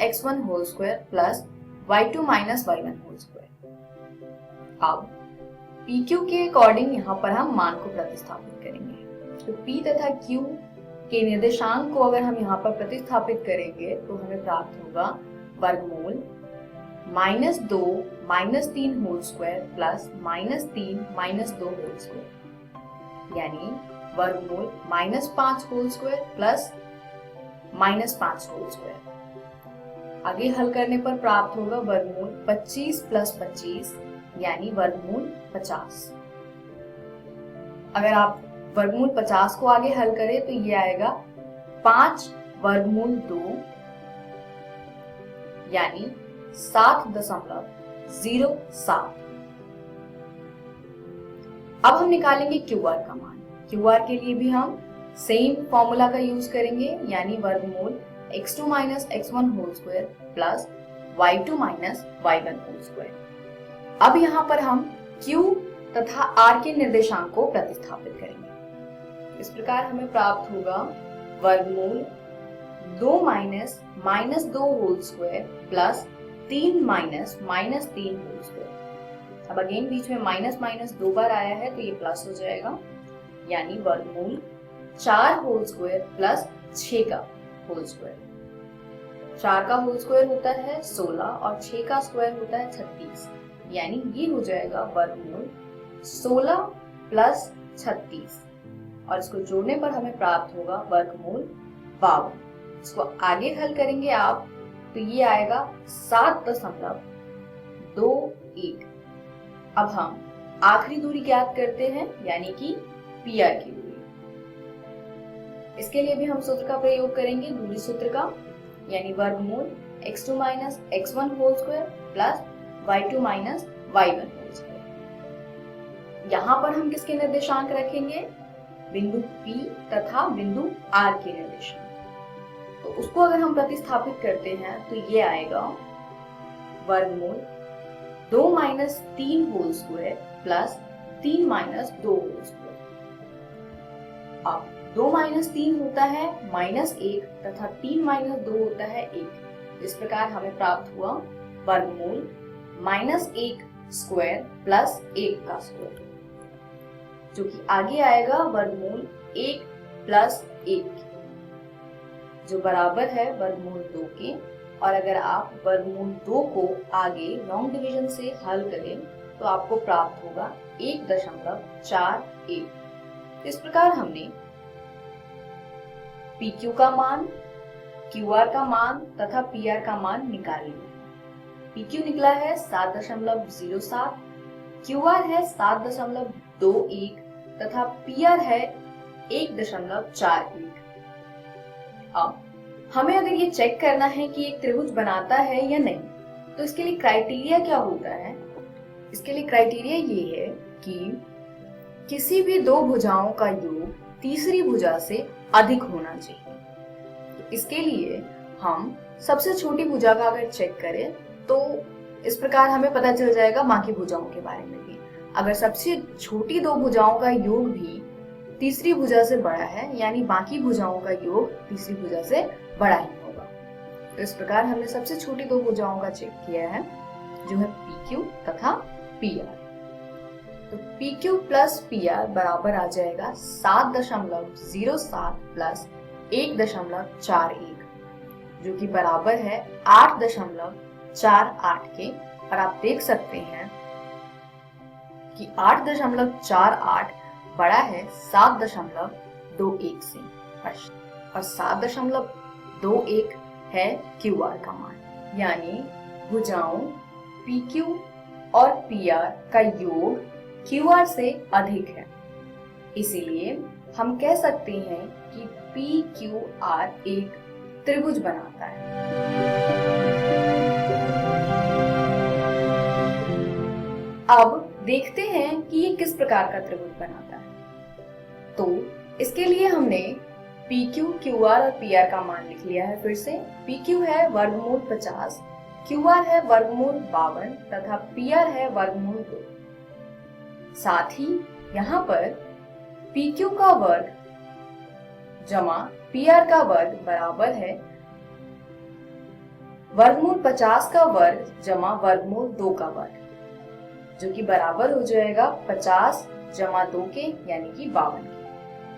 x1 whole square plus y2 - y1 whole square. अब PQ के अकॉर्डिंग यहाँ पर हम मान को प्रतिस्थापित करेंगे। तो P तथा Q के निर्देशांक को अगर हम यहाँ पर प्रतिस्थापित करेंगे तो हमें प्राप्त होगा वर्गमूल -2 - 3 whole square plus -3 - 2 whole square, यानी वर्गमूल -5 whole square plus -5 whole square. आगे हल करने पर प्राप्त होगा वर्गमूल 25 + 25 यानी वर्गमूल 50। अगर आप वर्गमूल 50 को आगे हल करें तो ये आएगा 5 वर्गमूल 2 यानी 7.07। अब हम निकालेंगे QR का मान। QR के लिए भी हम सेम फॉर्मूला का यूज करेंगे, यानी वर्गमूल x2 - x1 whole square plus y2 - y1 whole square. अब यहाँ पर हम Q तथा R के निर्देशांक को प्रतिस्थापित करेंगे। इस प्रकार हमें प्राप्त होगा वर्गमूल 2 - -2 whole square plus 3 - -3 whole square. अब अगेन बीच में माइनस 2 बार आया है तो ये प्लस हो जाएगा, यानी वर्गमूल 4 होल स्क्वायर प्लस 6 का होल स्क्वायर। 4 का होल स्क्वायर होता है 16 और 6 का स्क्वायर होता है 36, यानी ये हो जाएगा वर्गमूल 16 प्लस 36 और इसको जोड़ने पर हमें प्राप्त होगा वर्गमूल 52। इसको आगे हल करेंगे आप तो ये आएगा 7.21। अब हम आखिरी दूरी ज्ञात करते हैं, यानी कि PR की दूरी। इसके लिए भी हम सूत्र का प्रयोग करेंगे, दूरी सूत्र का, यानी वर्गमूल x2 - x1 whole square plus y2 - y1 whole square. यहाँ पर हम किसके निर्देशांक रखेंगे, बिंदु P तथा बिंदु R के निर्देशांक। तो उसको अगर हम प्रतिस्थापित करते हैं तो ये आएगा वर्गमूल 2 - 3 whole square plus 3 - 2 whole square. अब 2 - 3 होता है -1 तथा 3 - 2 होता है 1। इस प्रकार हमें प्राप्त हुआ वर्गमूल -1 स्क्वायर प्लस 1 का स्क्वायर, जो कि आगे आएगा वर्गमूल 1 प्लस 1 जो बराबर है वर्गमूल 2 के। और अगर आप वर्गमूल 2 को आगे लॉन्ग डिवीजन से हल करें तो आपको प्राप्त होगा 1.41। इस प्रकार हमने PQ का मान, QR का मान तथा PR का मान निकाल लिया। PQ निकला है 7.07, QR है 7.21 तथा PR है 1.41। अब हमें अगर ये चेक करना है कि एक त्रिभुज बनाता है या नहीं, तो इसके लिए क्राइटेरिया क्या होता है। इसके लिए क्राइटेरिया ये है कि किसी भी दो भुजाओं का योग तीसरी भुजा से अधिक होना चाहिए। तो इसके लिए हम सबसे छोटी भुजा का अगर चेक करें तो इस प्रकार हमें पता चल जाएगा बाकी भुजाओं के बारे में भी। अगर सबसे छोटी दो भुजाओं का योग भी तीसरी भुजा से बड़ा है, यानी बाकी भुजाओं का योग तीसरी भुजा से बड़ा ही होगा। तो इस प्रकार हमने सबसे छोटी दो भुजाओं का चेक किया है, जो है PQ तथा PR। तो PQ प्लस PR बराबर आ जाएगा 7.07 प्लस 1.41, जो कि बराबर है 8.48 के। और आप देख सकते हैं कि 8.48 बड़ा है 7.21 से, और 7.21 है QR का मान, यानी भुजाओं PQ और PR का योग QR से अधिक है। इसीलिए हम कह सकते हैं कि PQR एक त्रिभुज बनाता है। अब देखते हैं कि ये किस प्रकार का त्रिभुज बनाता है। तो इसके लिए हमने PQ, QR और PR का मान लिख लिया है। फिर से PQ है वर्गमूल 50, QR है वर्गमूल 52 तथा PR है वर्गमूल 2। साथ ही यहाँ पर PQ का वर्ग जमा PR का वर्ग बराबर है वर्गमूल 50 का वर्ग जमा वर्गमूल 2 का वर्ग, जो कि बराबर हो जाएगा 50 जमा 2 के यानी कि 52 के।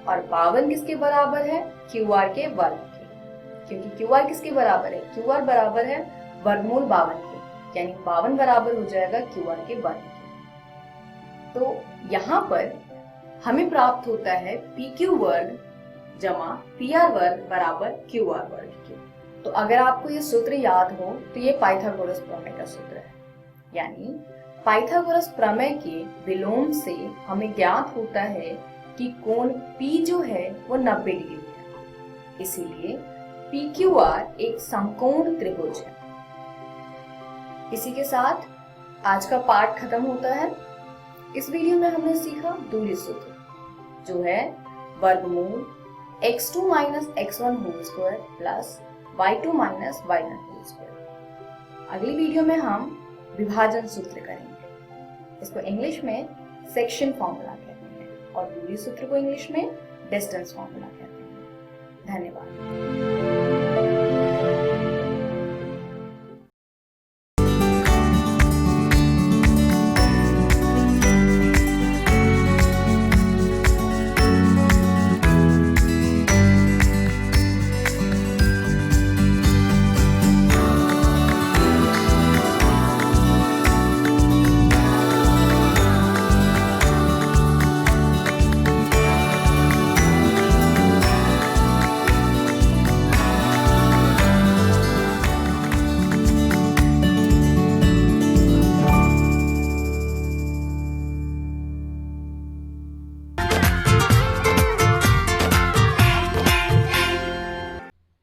और 52 किसके बराबर है? QR के वर्ग के, क्योंकि QR किसके बराबर है? QR बराबर है वर्गमूल 52 के, यानी 52 बराबर हो जाएगा QR के वर्ग के। तो यहाँ पर हमें प्राप्त होता है PQ वर्ग जमा PR वर्ग बराबर QR वर्ग के। तो अगर आपको ये सूत्र याद हो तो ये पाइथागोरस प्रमेय का सूत्र है, यानी पाइथागोरस प्रमेय के विलोम से हमें ज्ञात होता है कि कोण P जो है वो 90 डिग्री है, इसीलिए PQR एक समकोण त्रिभुज है। इसी के साथ आज का पाठ खत्म होता है। इस वीडियो में हमने सीखा दूरी सूत्र, जो है वर्गमूल x2 minus x1 whole square plus y2 minus y1 whole square. अगली वीडियो में हम विभाजन सूत्र करेंगे। इसको इंग्लिश में सेक्शन फॉर्मूला कहते हैं और दूरी सूत्र को इंग्लिश में डिस्टेंस फॉर्मूला कहते हैं। धन्यवाद।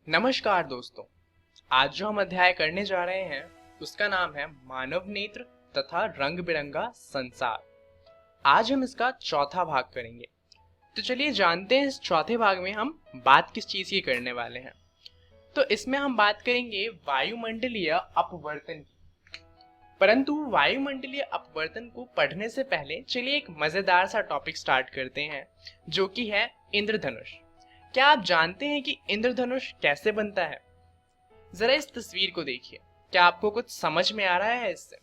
नमस्कार दोस्तों, आज जो हम अध्याय करने जा रहे हैं उसका नाम है मानव नेत्र तथा रंग बिरंगा संसार। आज हम इसका चौथा भाग करेंगे। तो चलिए जानते हैं इस चौथे भाग में हम बात किस चीज की करने वाले हैं। तो इसमें हम बात करेंगे वायुमंडलीय अपवर्तन की। परंतु वायुमंडलीय अपवर्तन को पढ़ने से पहले चलिए एक मजेदार सा टॉपिक स्टार्ट करते हैं, जो कि है इंद्रधनुष। क्या आप जानते हैं कि इंद्रधनुष कैसे बनता है? जरा इस तस्वीर को देखिए, क्या आपको कुछ समझ में आ रहा है इससे?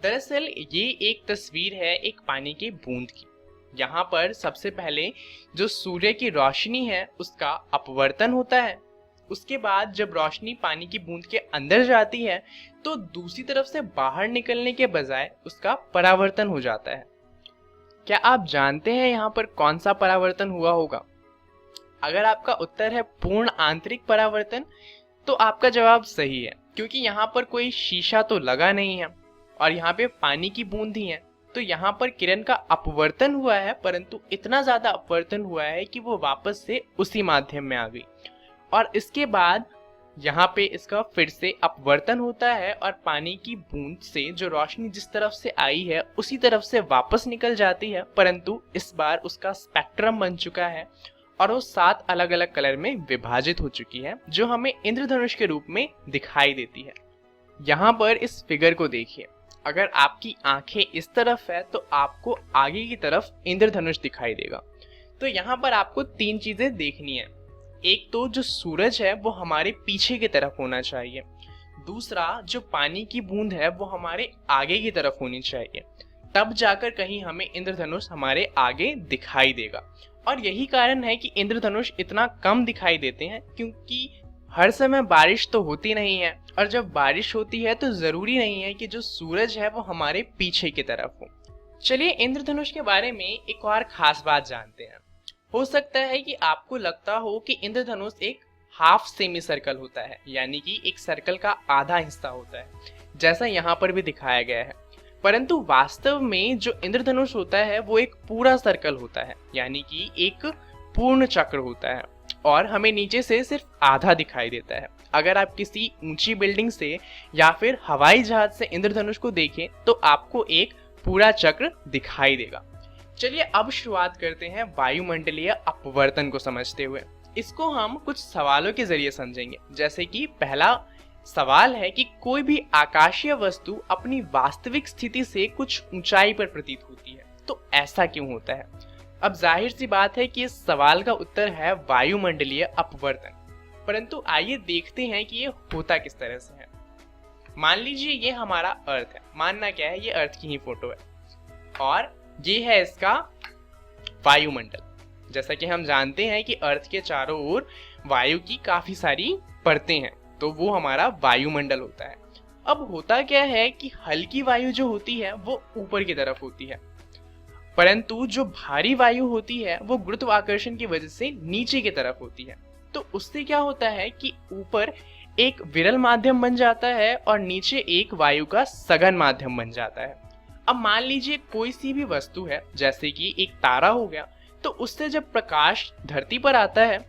दरअसल ये एक तस्वीर है एक पानी की बूंद की। यहाँ पर सबसे पहले जो सूर्य की रोशनी है उसका अपवर्तन होता है। उसके बाद जब रोशनी पानी की बूंद के अंदर जाती है तो दूसरी तरफ से बाहर निकलने के बजाय उसका परावर्तन हो जाता है। क्या आप जानते हैं यहाँ पर कौन सा परावर्तन हुआ होगा? अगर आपका उत्तर है पूर्ण आंतरिक परावर्तन, तो आपका जवाब सही है, क्योंकि यहाँ पर कोई शीशा तो लगा नहीं है और यहाँ पे पानी की बूंद ही है। तो यहाँ पर किरण का अपवर्तन हुआ है, परंतु इतना ज्यादा अपवर्तन हुआ है कि वो वापस से उसी माध्यम में आ गई और इसके बाद यहाँ पे इसका फिर से अपवर्तन होता है और पानी की बूंद से जो रोशनी जिस तरफ से आई है उसी तरफ से वापस निकल जाती है, परंतु इस बार उसका स्पेक्ट्रम बन चुका है और वो 7 अलग अलग कलर में विभाजित हो चुकी है, जो हमें इंद्रधनुष के रूप में दिखाई देती है। यहाँ पर इस फिगर को देखिए, अगर आपकी आंखें इस तरफ है तो आपको आगे की तरफ इंद्रधनुष दिखाई देगा। तो यहाँ पर आपको 3 चीजें देखनी है। एक तो जो सूरज है वो हमारे पीछे की तरफ होना चाहिए, दूसरा जो पानी की बूंद है वो हमारे आगे की तरफ होनी चाहिए, तब जाकर कहीं हमें इंद्रधनुष हमारे आगे दिखाई देगा। और यही कारण है कि इंद्रधनुष इतना कम दिखाई देते हैं, क्योंकि हर समय बारिश तो होती नहीं है और जब बारिश होती है तो जरूरी नहीं है कि जो सूरज है वो हमारे पीछे की तरफ हो। चलिए इंद्रधनुष के बारे में एक और खास बात जानते हैं। हो सकता है कि आपको लगता हो कि इंद्रधनुष एक हाफ सेमी सर्कल होता है, यानी कि एक सर्कल का आधा हिस्सा होता है, जैसा यहाँ पर भी दिखाया गया है। परंतु वास्तव में जो इंद्रधनुष होता है वो एक पूरा सर्कल होता है, यानी कि एक पूर्ण चक्र होता है, और हमें नीचे से सिर्फ आधा दिखाई देता है। अगर आप किसी ऊंची बिल्डिंग से या फिर हवाई जहाज से इंद्रधनुष को देखें तो आपको एक पूरा चक्र दिखाई देगा। चलिए अब शुरुआत करते हैं वायुमंडलीय अपवर्तन को समझते हुए। इसको हम कुछ सवालों के जरिए समझेंगे। जैसे कि पहला सवाल है कि कोई भी आकाशीय वस्तु अपनी वास्तविक स्थिति से कुछ ऊंचाई पर प्रतीत होती है, तो ऐसा क्यों होता है? अब जाहिर सी बात है कि इस सवाल का उत्तर है वायुमंडलीय अपवर्तन। परंतु आइए देखते हैं कि ये होता किस तरह से है। मान लीजिए ये हमारा अर्थ है, मानना क्या है, ये अर्थ की ही फोटो है और ये है इसका वायुमंडल। जैसा कि हम जानते हैं कि अर्थ के चारों ओर वायु की काफी सारी परतें हैं, तो वो हमारा वायुमंडल होता है। अब होता क्या है कि हल्की वायु जो होती है वो ऊपर की तरफ होती है, परंतु जो भारी वायु होती है वो गुरुत्वाकर्षण की वजह से नीचे की तरफ होती है। तो उससे क्या होता है कि ऊपर एक विरल माध्यम बन जाता है और नीचे एक वायु का सघन माध्यम बन जाता है। अब मान लीजिए कोई सी भी वस्तु है, जैसे कि एक तारा हो गया, तो उससे जब प्रकाश धरती पर आता है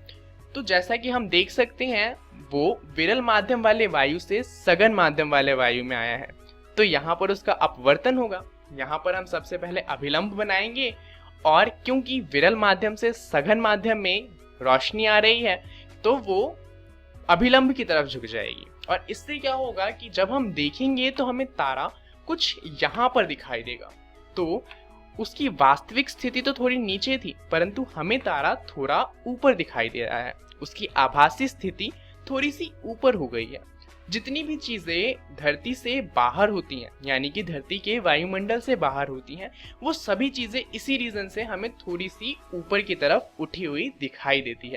तो जैसा कि हम देख सकते हैं वो विरल माध्यम वाले वायु से सघन माध्यम वाले वायु में आया है, तो यहाँ पर उसका अपवर्तन होगा। यहाँ पर हम सबसे पहले अभिलंब बनाएंगे और क्योंकि विरल माध्यम से सघन माध्यम में रोशनी आ रही है तो वो अभिलंब की तरफ झुक जाएगी, और इससे क्या होगा कि जब हम देखेंगे तो हमें तारा कुछ यहाँ पर दिखाई देगा। तो उसकी वास्तविक स्थिति तो थोड़ी नीचे थी, परंतु हमें तारा थोड़ा ऊपर दिखाई दे रहा है। उसकी आभासी स्थिति थोड़ी सी ऊपर हो गई है। जितनी भी चीजें धरती से बाहर होती हैं, यानी कि धरती के वायुमंडल से बाहर होती हैं, वो सभी चीजें इसी रीजन से हमें थोड़ी सी ऊपर की तरफ उठी हुई दिखाई देती है।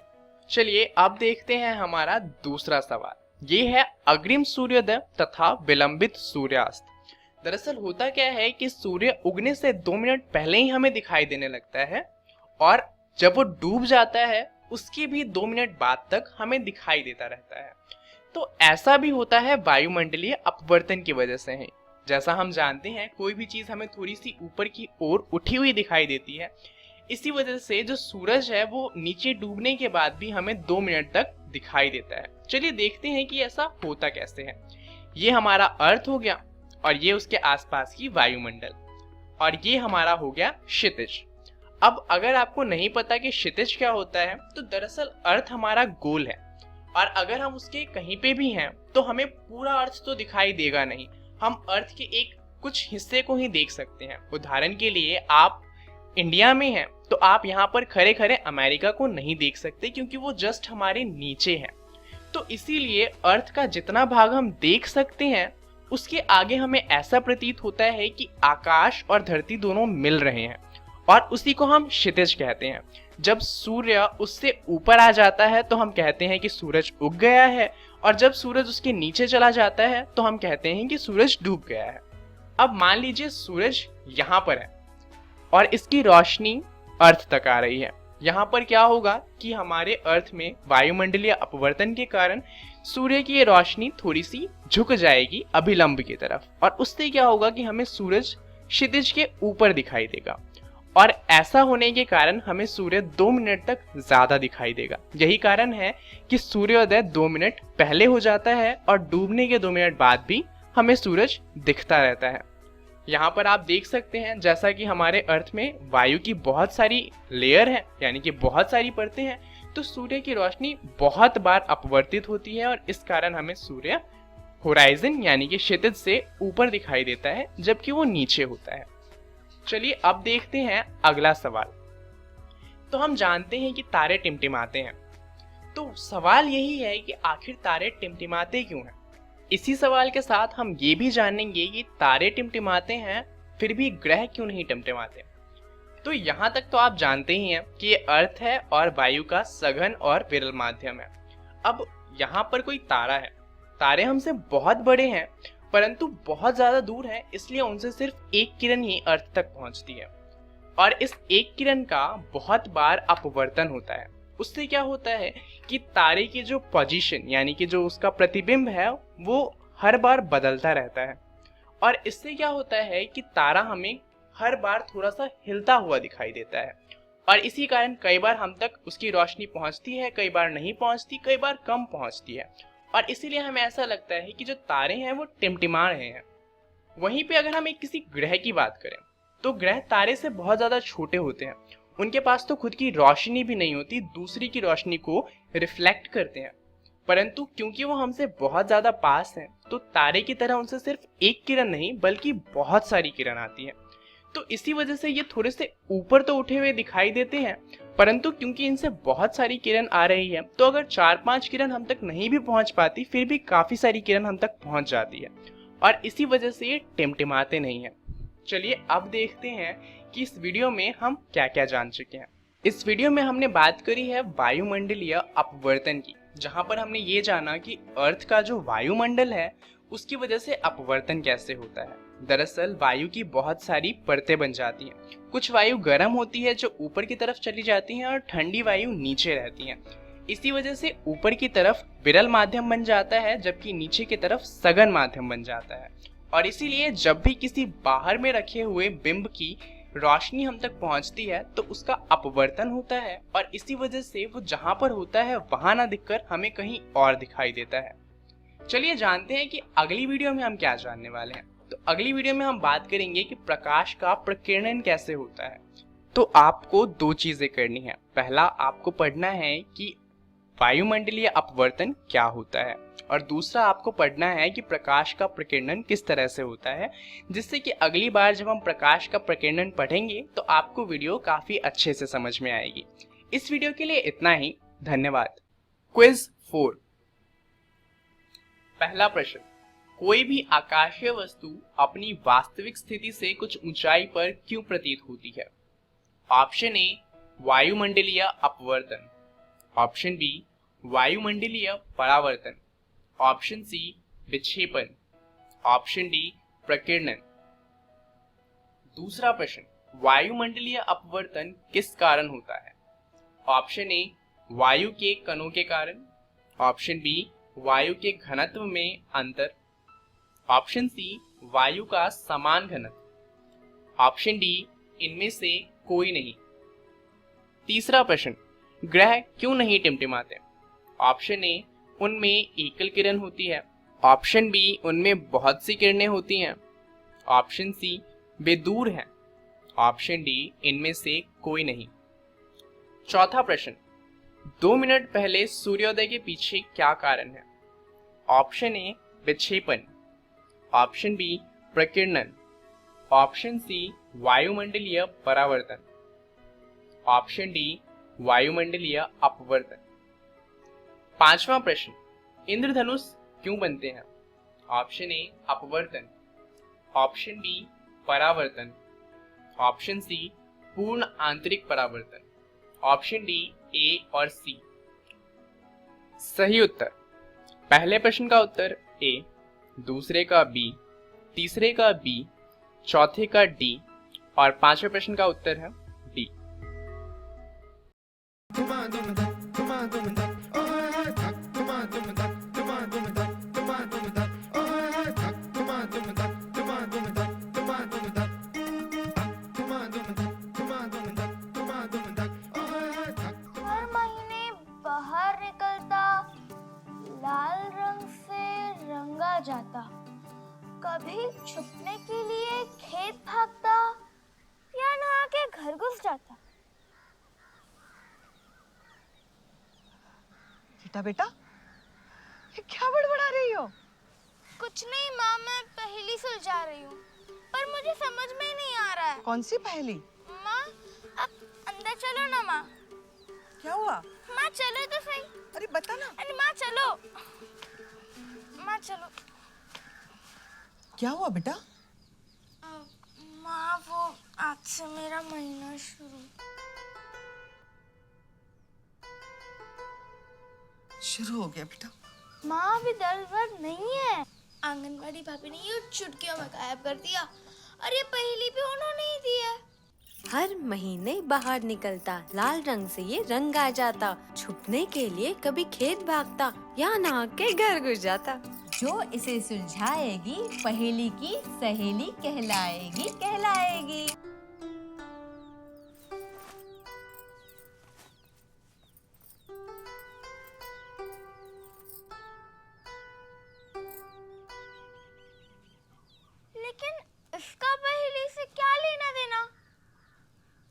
चलिए अब देखते हैं हमारा दूसरा सवाल। ये है अग्रिम सूर्योदय तथा विलंबित सूर्यास्त। दरअसल होता क्या है कि सूर्य उगने से 2 मिनट पहले ही हमें दिखाई देने लगता है, और जब वो डूब जाता है उसके भी 2 मिनट बाद तक हमें दिखाई देता रहता है। तो ऐसा भी होता है वायुमंडलीय अपवर्तन की वजह से है। जैसा हम जानते हैं कोई भी चीज हमें थोड़ी सी ऊपर की ओर उठी हुई दिखाई देती है, इसी वजह से जो सूरज है वो नीचे डूबने के बाद भी हमें 2 मिनट तक दिखाई देता है। चलिए देखते हैं कि ऐसा होता कैसे है। ये हमारा अर्थ हो गया और ये उसके आसपास की वायुमंडल, और ये हमारा हो गया क्षितिज। अब अगर आपको नहीं पता कि क्षितिज क्या होता है, तो दरअसल अर्थ हमारा गोल है, और अगर हम उसके कहीं पे भी हैं तो हमें पूरा अर्थ तो दिखाई देगा नहीं, हम अर्थ के एक कुछ हिस्से को ही देख सकते हैं। उदाहरण के लिए आप इंडिया में हैं तो आप यहाँ पर खड़े खड़े अमेरिका को नहीं देख सकते, क्योंकि वो जस्ट हमारे नीचे है। तो इसीलिए अर्थ का जितना भाग हम देख सकते हैं उसके आगे हमें ऐसा प्रतीत होता है कि आकाश और धरती दोनों मिल रहे हैं, और उसी को हम क्षितिज कहते हैं। जब सूर्य उससे ऊपर आ जाता है तो हम कहते हैं कि सूरज उग गया है, और जब सूरज उसके नीचे चला जाता है तो हम कहते हैं कि सूरज डूब गया है। अब मान लीजिए सूरज यहाँ पर है और इसकी रोशनी अर्थ तक आ रही है। यहाँ पर क्या होगा कि हमारे अर्थ में वायुमंडलीय अपवर्तन के कारण सूर्य की ये रोशनी थोड़ी सी झुक जाएगी अभिलंब की तरफ, और उससे क्या होगा कि हमें सूरज क्षितिज के ऊपर दिखाई देगा, और ऐसा होने के कारण हमें सूर्य 2 मिनट तक ज्यादा दिखाई देगा। यही कारण है कि सूर्योदय 2 मिनट पहले हो जाता है और डूबने के 2 मिनट बाद भी हमें सूरज दिखता रहता है। यहाँ पर आप देख सकते हैं जैसा कि हमारे अर्थ में वायु की बहुत सारी लेयर है, यानी कि बहुत सारी परतें हैं, तो सूर्य की रोशनी बहुत बार अपवर्तित होती है, और इस कारण हमें सूर्य होराइजन यानी कि क्षितिज से ऊपर दिखाई देता है, जबकि वो नीचे होता है। चलिए अब देखते हैं अगला सवाल। तो हम जानते हैं कि तारे टिमटिमाते हैं, तो सवाल यही है कि आखिर तारे टिमटिमाते क्यों हैं। इसी सवाल के साथ हम ये भी जानेंगे कि तारे टिमटिमाते हैं फिर भी ग्रह क्यों नहीं टिमटिमाते। तो यहाँ तक तो आप जानते ही हैं कि ये अर्थ है और वायु का सघन और विरल माध्यम है। अब यहाँ पर कोई तारा है, तारे हमसे बहुत बड़े हैं परंतु बहुत ज्यादा दूर हैं, इसलिए उनसे सिर्फ एक किरण ही अर्थ तक पहुंचती है, और इस एक किरण का बहुत बार अपवर्तन होता है। उससे क्या होता है कि तारे की जो पोजीशन यानी कि जो उसका प्रतिबिंब है वो हर बार बदलता रहता है, और इससे क्या होता है कि तारा हमें हर बार थोड़ा सा हिलता हुआ दिखाई देता है, और इसी कारण कई बार हम तक उसकी रोशनी पहुंचती है, कई बार नहीं पहुंचती, कई बार कम पहुंचती है, और इसीलिए हमें ऐसा लगता है कि जो तारे हैं वो टिमटिमा रहे हैं। वहीं पे अगर हम एक किसी ग्रह की बात करें तो ग्रह तारे से बहुत ज़्यादा छोटे होते हैं, उनके पास तो खुद की रोशनी भी नहीं होती, दूसरी की रोशनी को रिफ्लेक्ट करते हैं, परंतु क्योंकि वो हमसे बहुत ज़्यादा पास हैं तो तारे की तरह उनसे सिर्फ एक किरण नहीं बल्कि बहुत सारी किरण आती है। तो इसी वजह से ये थोड़े से ऊपर तो उठे हुए दिखाई देते हैं, परंतु क्योंकि इनसे बहुत सारी किरण आ रही है तो अगर 4-5 किरण हम तक नहीं भी पहुंच पाती फिर भी काफ़ी सारी किरण हम तक पहुंच जाती है, और इसी वजह से ये टिमटिमाते नहीं हैं। चलिए अब देखते हैं कि इस वीडियो में हम क्या क्या जान चुके हैं। इस वीडियो में हमने बात करी है वायुमंडलीय अपवर्तन की, जहां पर हमने ये जाना कि अर्थ का जो वायुमंडल है उसकी वजह से अपवर्तन कैसे होता है। दरअसल वायु की बहुत सारी परतें बन जाती हैं, कुछ वायु गर्म होती है जो ऊपर की तरफ चली जाती हैं और ठंडी वायु नीचे रहती हैं। इसी वजह से ऊपर की तरफ विरल माध्यम बन जाता है जबकि नीचे की तरफ सघन माध्यम बन जाता है, और इसीलिए जब भी किसी बाहर में रखे हुए बिंब की रोशनी हम तक पहुंचती है तो उसका अपवर्तन होता है, और इसी वजह से वो जहां पर होता है वहां ना दिखकर हमें कहीं और दिखाई देता है। चलिए जानते हैं कि अगली वीडियो में हम क्या जानने वाले हैं। तो अगली वीडियो में हम बात करेंगे कि प्रकाश का प्रकीर्णन कैसे होता है। तो आपको 2 चीजें करनी है। पहला, आपको पढ़ना है कि वायुमंडलीय अपवर्तन क्या होता है, और दूसरा आपको पढ़ना है कि प्रकाश का प्रकीर्णन किस तरह से होता है, जिससे कि अगली बार जब हम प्रकाश का प्रकीर्णन पढ़ेंगे तो आपको वीडियो काफी अच्छे से समझ में आएगी। इस वीडियो के लिए इतना ही, धन्यवाद। क्विज 4। पहला प्रश्न, कोई भी आकाशीय वस्तु अपनी वास्तविक स्थिति से कुछ ऊंचाई पर क्यों प्रतीत होती है? ऑप्शन ए, वायुमंडलीय अपवर्तन। ऑप्शन बी, वायुमंडलीय परावर्तन। ऑप्शन सी, विक्षेपण। ऑप्शन डी, प्रकीर्णन। दूसरा प्रश्न, वायुमंडलीय अपवर्तन किस कारण होता है? ऑप्शन ए, वायु के कणों के कारण। ऑप्शन बी, वायु के घनत्व में अंतर। ऑप्शन सी, वायु का समान घनत्व। ऑप्शन डी, इनमें से कोई नहीं। तीसरा प्रश्न, ग्रह क्यों नहीं टिमटिमाते? ऑप्शन ए, उनमें एकल किरण होती है। ऑप्शन बी, उनमें बहुत सी किरणें होती हैं। ऑप्शन सी, वे दूर हैं। ऑप्शन डी, इनमें से कोई नहीं। चौथा प्रश्न, 2 मिनट पहले सूर्योदय के पीछे क्या कारण है? ऑप्शन ए, विक्षेपण। ऑप्शन बी, प्रकीर्णन। ऑप्शन सी, वायुमंडलीय परावर्तन। ऑप्शन डी, वायुमंडलीय अपवर्तन। पांचवा प्रश्न, इंद्रधनुष क्यों बनते हैं? ऑप्शन ए, अपवर्तन। ऑप्शन बी, परावर्तन। ऑप्शन सी, पूर्ण आंतरिक परावर्तन। ऑप्शन डी, ए और सी। सही उत्तर, पहले प्रश्न का उत्तर ए, दूसरे का बी, तीसरे का बी, चौथे का डी, और पांचवें प्रश्न का उत्तर है डी। हर महीने बाहर निकलता, लाल रंग से रंगा जाता, कभी छुपने के लिए खेत भागता या नहा के घर घुस जाता। बेटा बेटा, ये क्या बड़बड़ा रही हो? कुछ नहीं माँ, मैं पहेली सुलझा रही हूँ, पर मुझे समझ में ही नहीं आ रहा है। कौन सी पहेली? माँ, अब अंदर चलो ना माँ। क्या हुआ? माँ चलो तो सही। अरे बता ना। अरे माँ चलो, माँ चलो। क्या हुआ बेटा? माँ, वो आज से मेरा महीना शुरू हो गया बेटा। माँ अभी दर्द वर्द नहीं है। आंगनवाड़ी भाभी ने ये चुटकियों में गायब कर दिया, और ये पहेली भी उन्होंने ही दी है। हर महीने बाहर निकलता, लाल रंग से ये रंग आ जाता, छुपने के लिए कभी खेत भागता या नहा के घर घुस जाता। जो इसे सुलझाएगी पहेली की सहेली कहलाएगी कहलाएगी। लेकिन इसका पहेली से क्या लेना देना?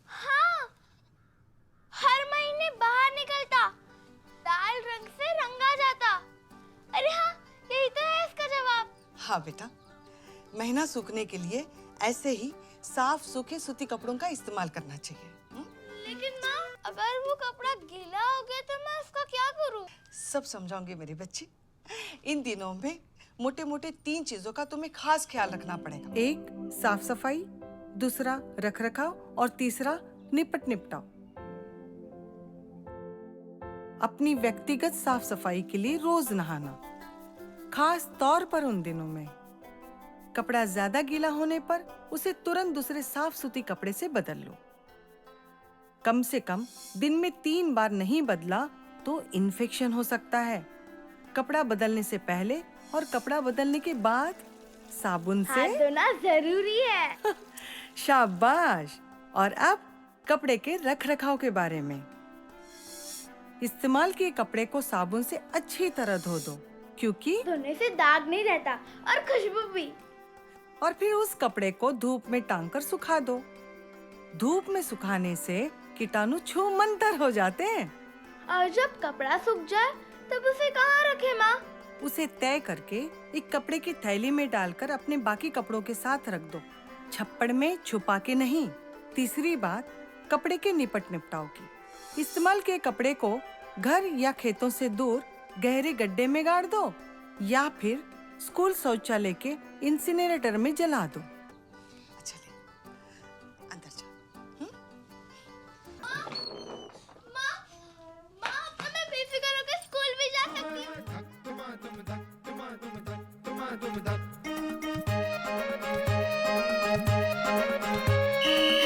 हाँ, हर महीने बाहर निकलता, लाल रंग से रंगा जाता। अरे हाँ, यही तो है इसका जवाब। हाँ बेटा, महीना सूखने के लिए ऐसे ही साफ सूखे सूती कपड़ों का इस्तेमाल करना चाहिए। लेकिन माँ, अगर वो कपड़ा गीला हो गया तो मैं उसका क्या करूँ? सब समझाऊंगी मेरी बच्ची। इन दिनों में मोटे मोटे 3 चीजों का तुम्हें खास ख्याल रखना पड़ेगा। एक साफ सफाई, दूसरा रख रखाव और तीसरा निपट निपटाव। अपनी व्यक्तिगत साफ सफाई के लिए रोज नहाना, खास तौर पर उन दिनों में। कपड़ा ज्यादा गीला होने पर उसे तुरंत दूसरे साफ सूती कपड़े से बदल लो। कम से कम दिन में 3 बार नहीं बदला तो इन्फेक्शन हो सकता है। कपड़ा बदलने से पहले और कपड़ा बदलने के बाद साबुन से हाथ धोना जरूरी है। शाबाश। और अब कपड़े के रख रखाव के बारे में। इस्तेमाल किए कपड़े को साबुन से अच्छी तरह धो दो, क्योंकि धोने से दाग नहीं रहता और खुशबू भी। और फिर उस कपड़े को धूप में टांग कर सुखा दो। धूप में सुखाने से कीटाणु छूमंतर हो जाते हैं। और जब कपड़ा सूख जाए तब उसे कहाँ रखे माँ? उसे तय करके एक कपड़े की थैली में डालकर अपने बाकी कपड़ों के साथ रख दो, छप्पड़ में छुपा के नहीं। तीसरी बात, कपड़े के निपट निपटाव की। इस्तेमाल किए कपड़े को घर या खेतों से दूर गहरे गड्ढे में गाड़ दो या फिर स्कूल शौचालय के इंसिनरेटर में जला दो। चलिए अंदर जाओ। माँ, अब तो मैं बेफिक्र होकर स्कूल भी जा सकती हूँ।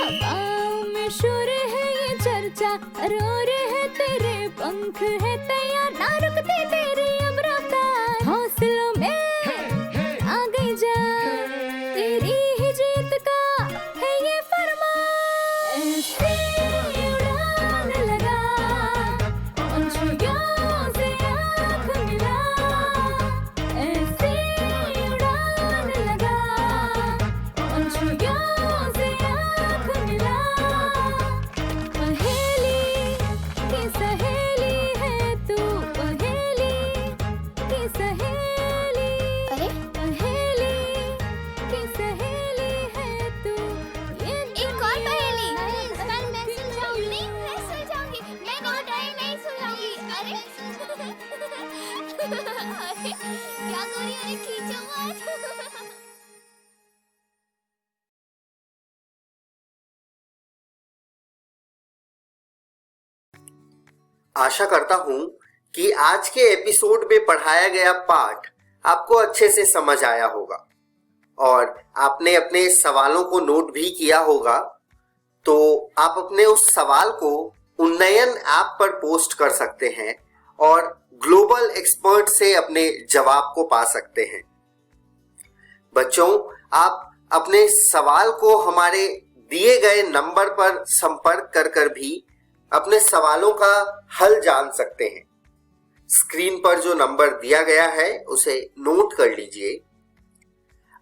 हवाओं में शोर है ये चर्चा, रोर है तेरे पंख है तैयार, ना रुकती तेरी अब रफ्तार। हौसलों में आ गई जा, तेरी ही जीत का है ये फरमान। ऐसी उड़ान लगा, पंछियों से आँख मिला। ऐसी उड़ान लगा, पंछियों से आँख मिला। पहेली की सहेली है तू, पहेली की सहेली। अरे पहेली की सहेली है तू। ये एक और पहेली। पर मैं सुलझाऊंगी। नहीं, मैं सुलझाऊंगी। मैं नहीं सुलझाऊंगी। अरे अरे क्या करी? अरे खींचो मत। आशा करता हूं कि आज के एपिसोड में पढ़ाया गया पाठ आपको अच्छे से समझ आया होगा और आपने अपने सवालों को नोट भी किया होगा। तो आप अपने उस सवाल को उन्नयन ऐप पर पोस्ट कर सकते हैं और ग्लोबल एक्सपर्ट से अपने जवाब को पा सकते हैं। बच्चों, आप अपने सवाल को हमारे दिए गए नंबर पर संपर्क कर भी अपने सवालों का हल जान सकते हैं। स्क्रीन पर जो नंबर दिया गया है उसे नोट कर लीजिए।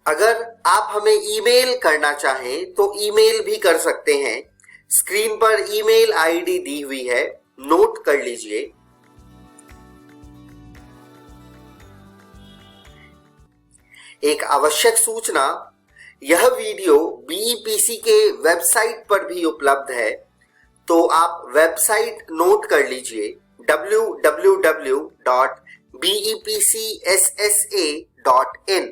अगर आप हमें ईमेल करना चाहें तो ईमेल भी कर सकते हैं। स्क्रीन पर ईमेल आईडी दी हुई है, नोट कर लीजिए। एक आवश्यक सूचना, यह वीडियो बीईपीसी के वेबसाइट पर भी उपलब्ध है, तो आप वेबसाइट नोट कर लीजिए www.bepcssa.in।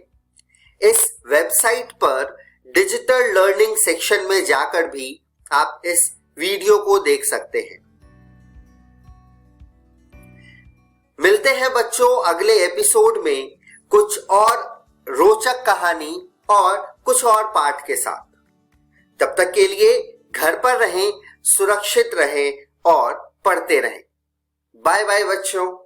इस वेबसाइट पर डिजिटल लर्निंग सेक्शन में जाकर भी आप इस वीडियो को देख सकते हैं। मिलते हैं बच्चों अगले एपिसोड में कुछ और रोचक कहानी और कुछ और पाठ के साथ। तब तक के लिए घर पर रहें, सुरक्षित रहें और पढ़ते रहें। बाय बाय बच्चों।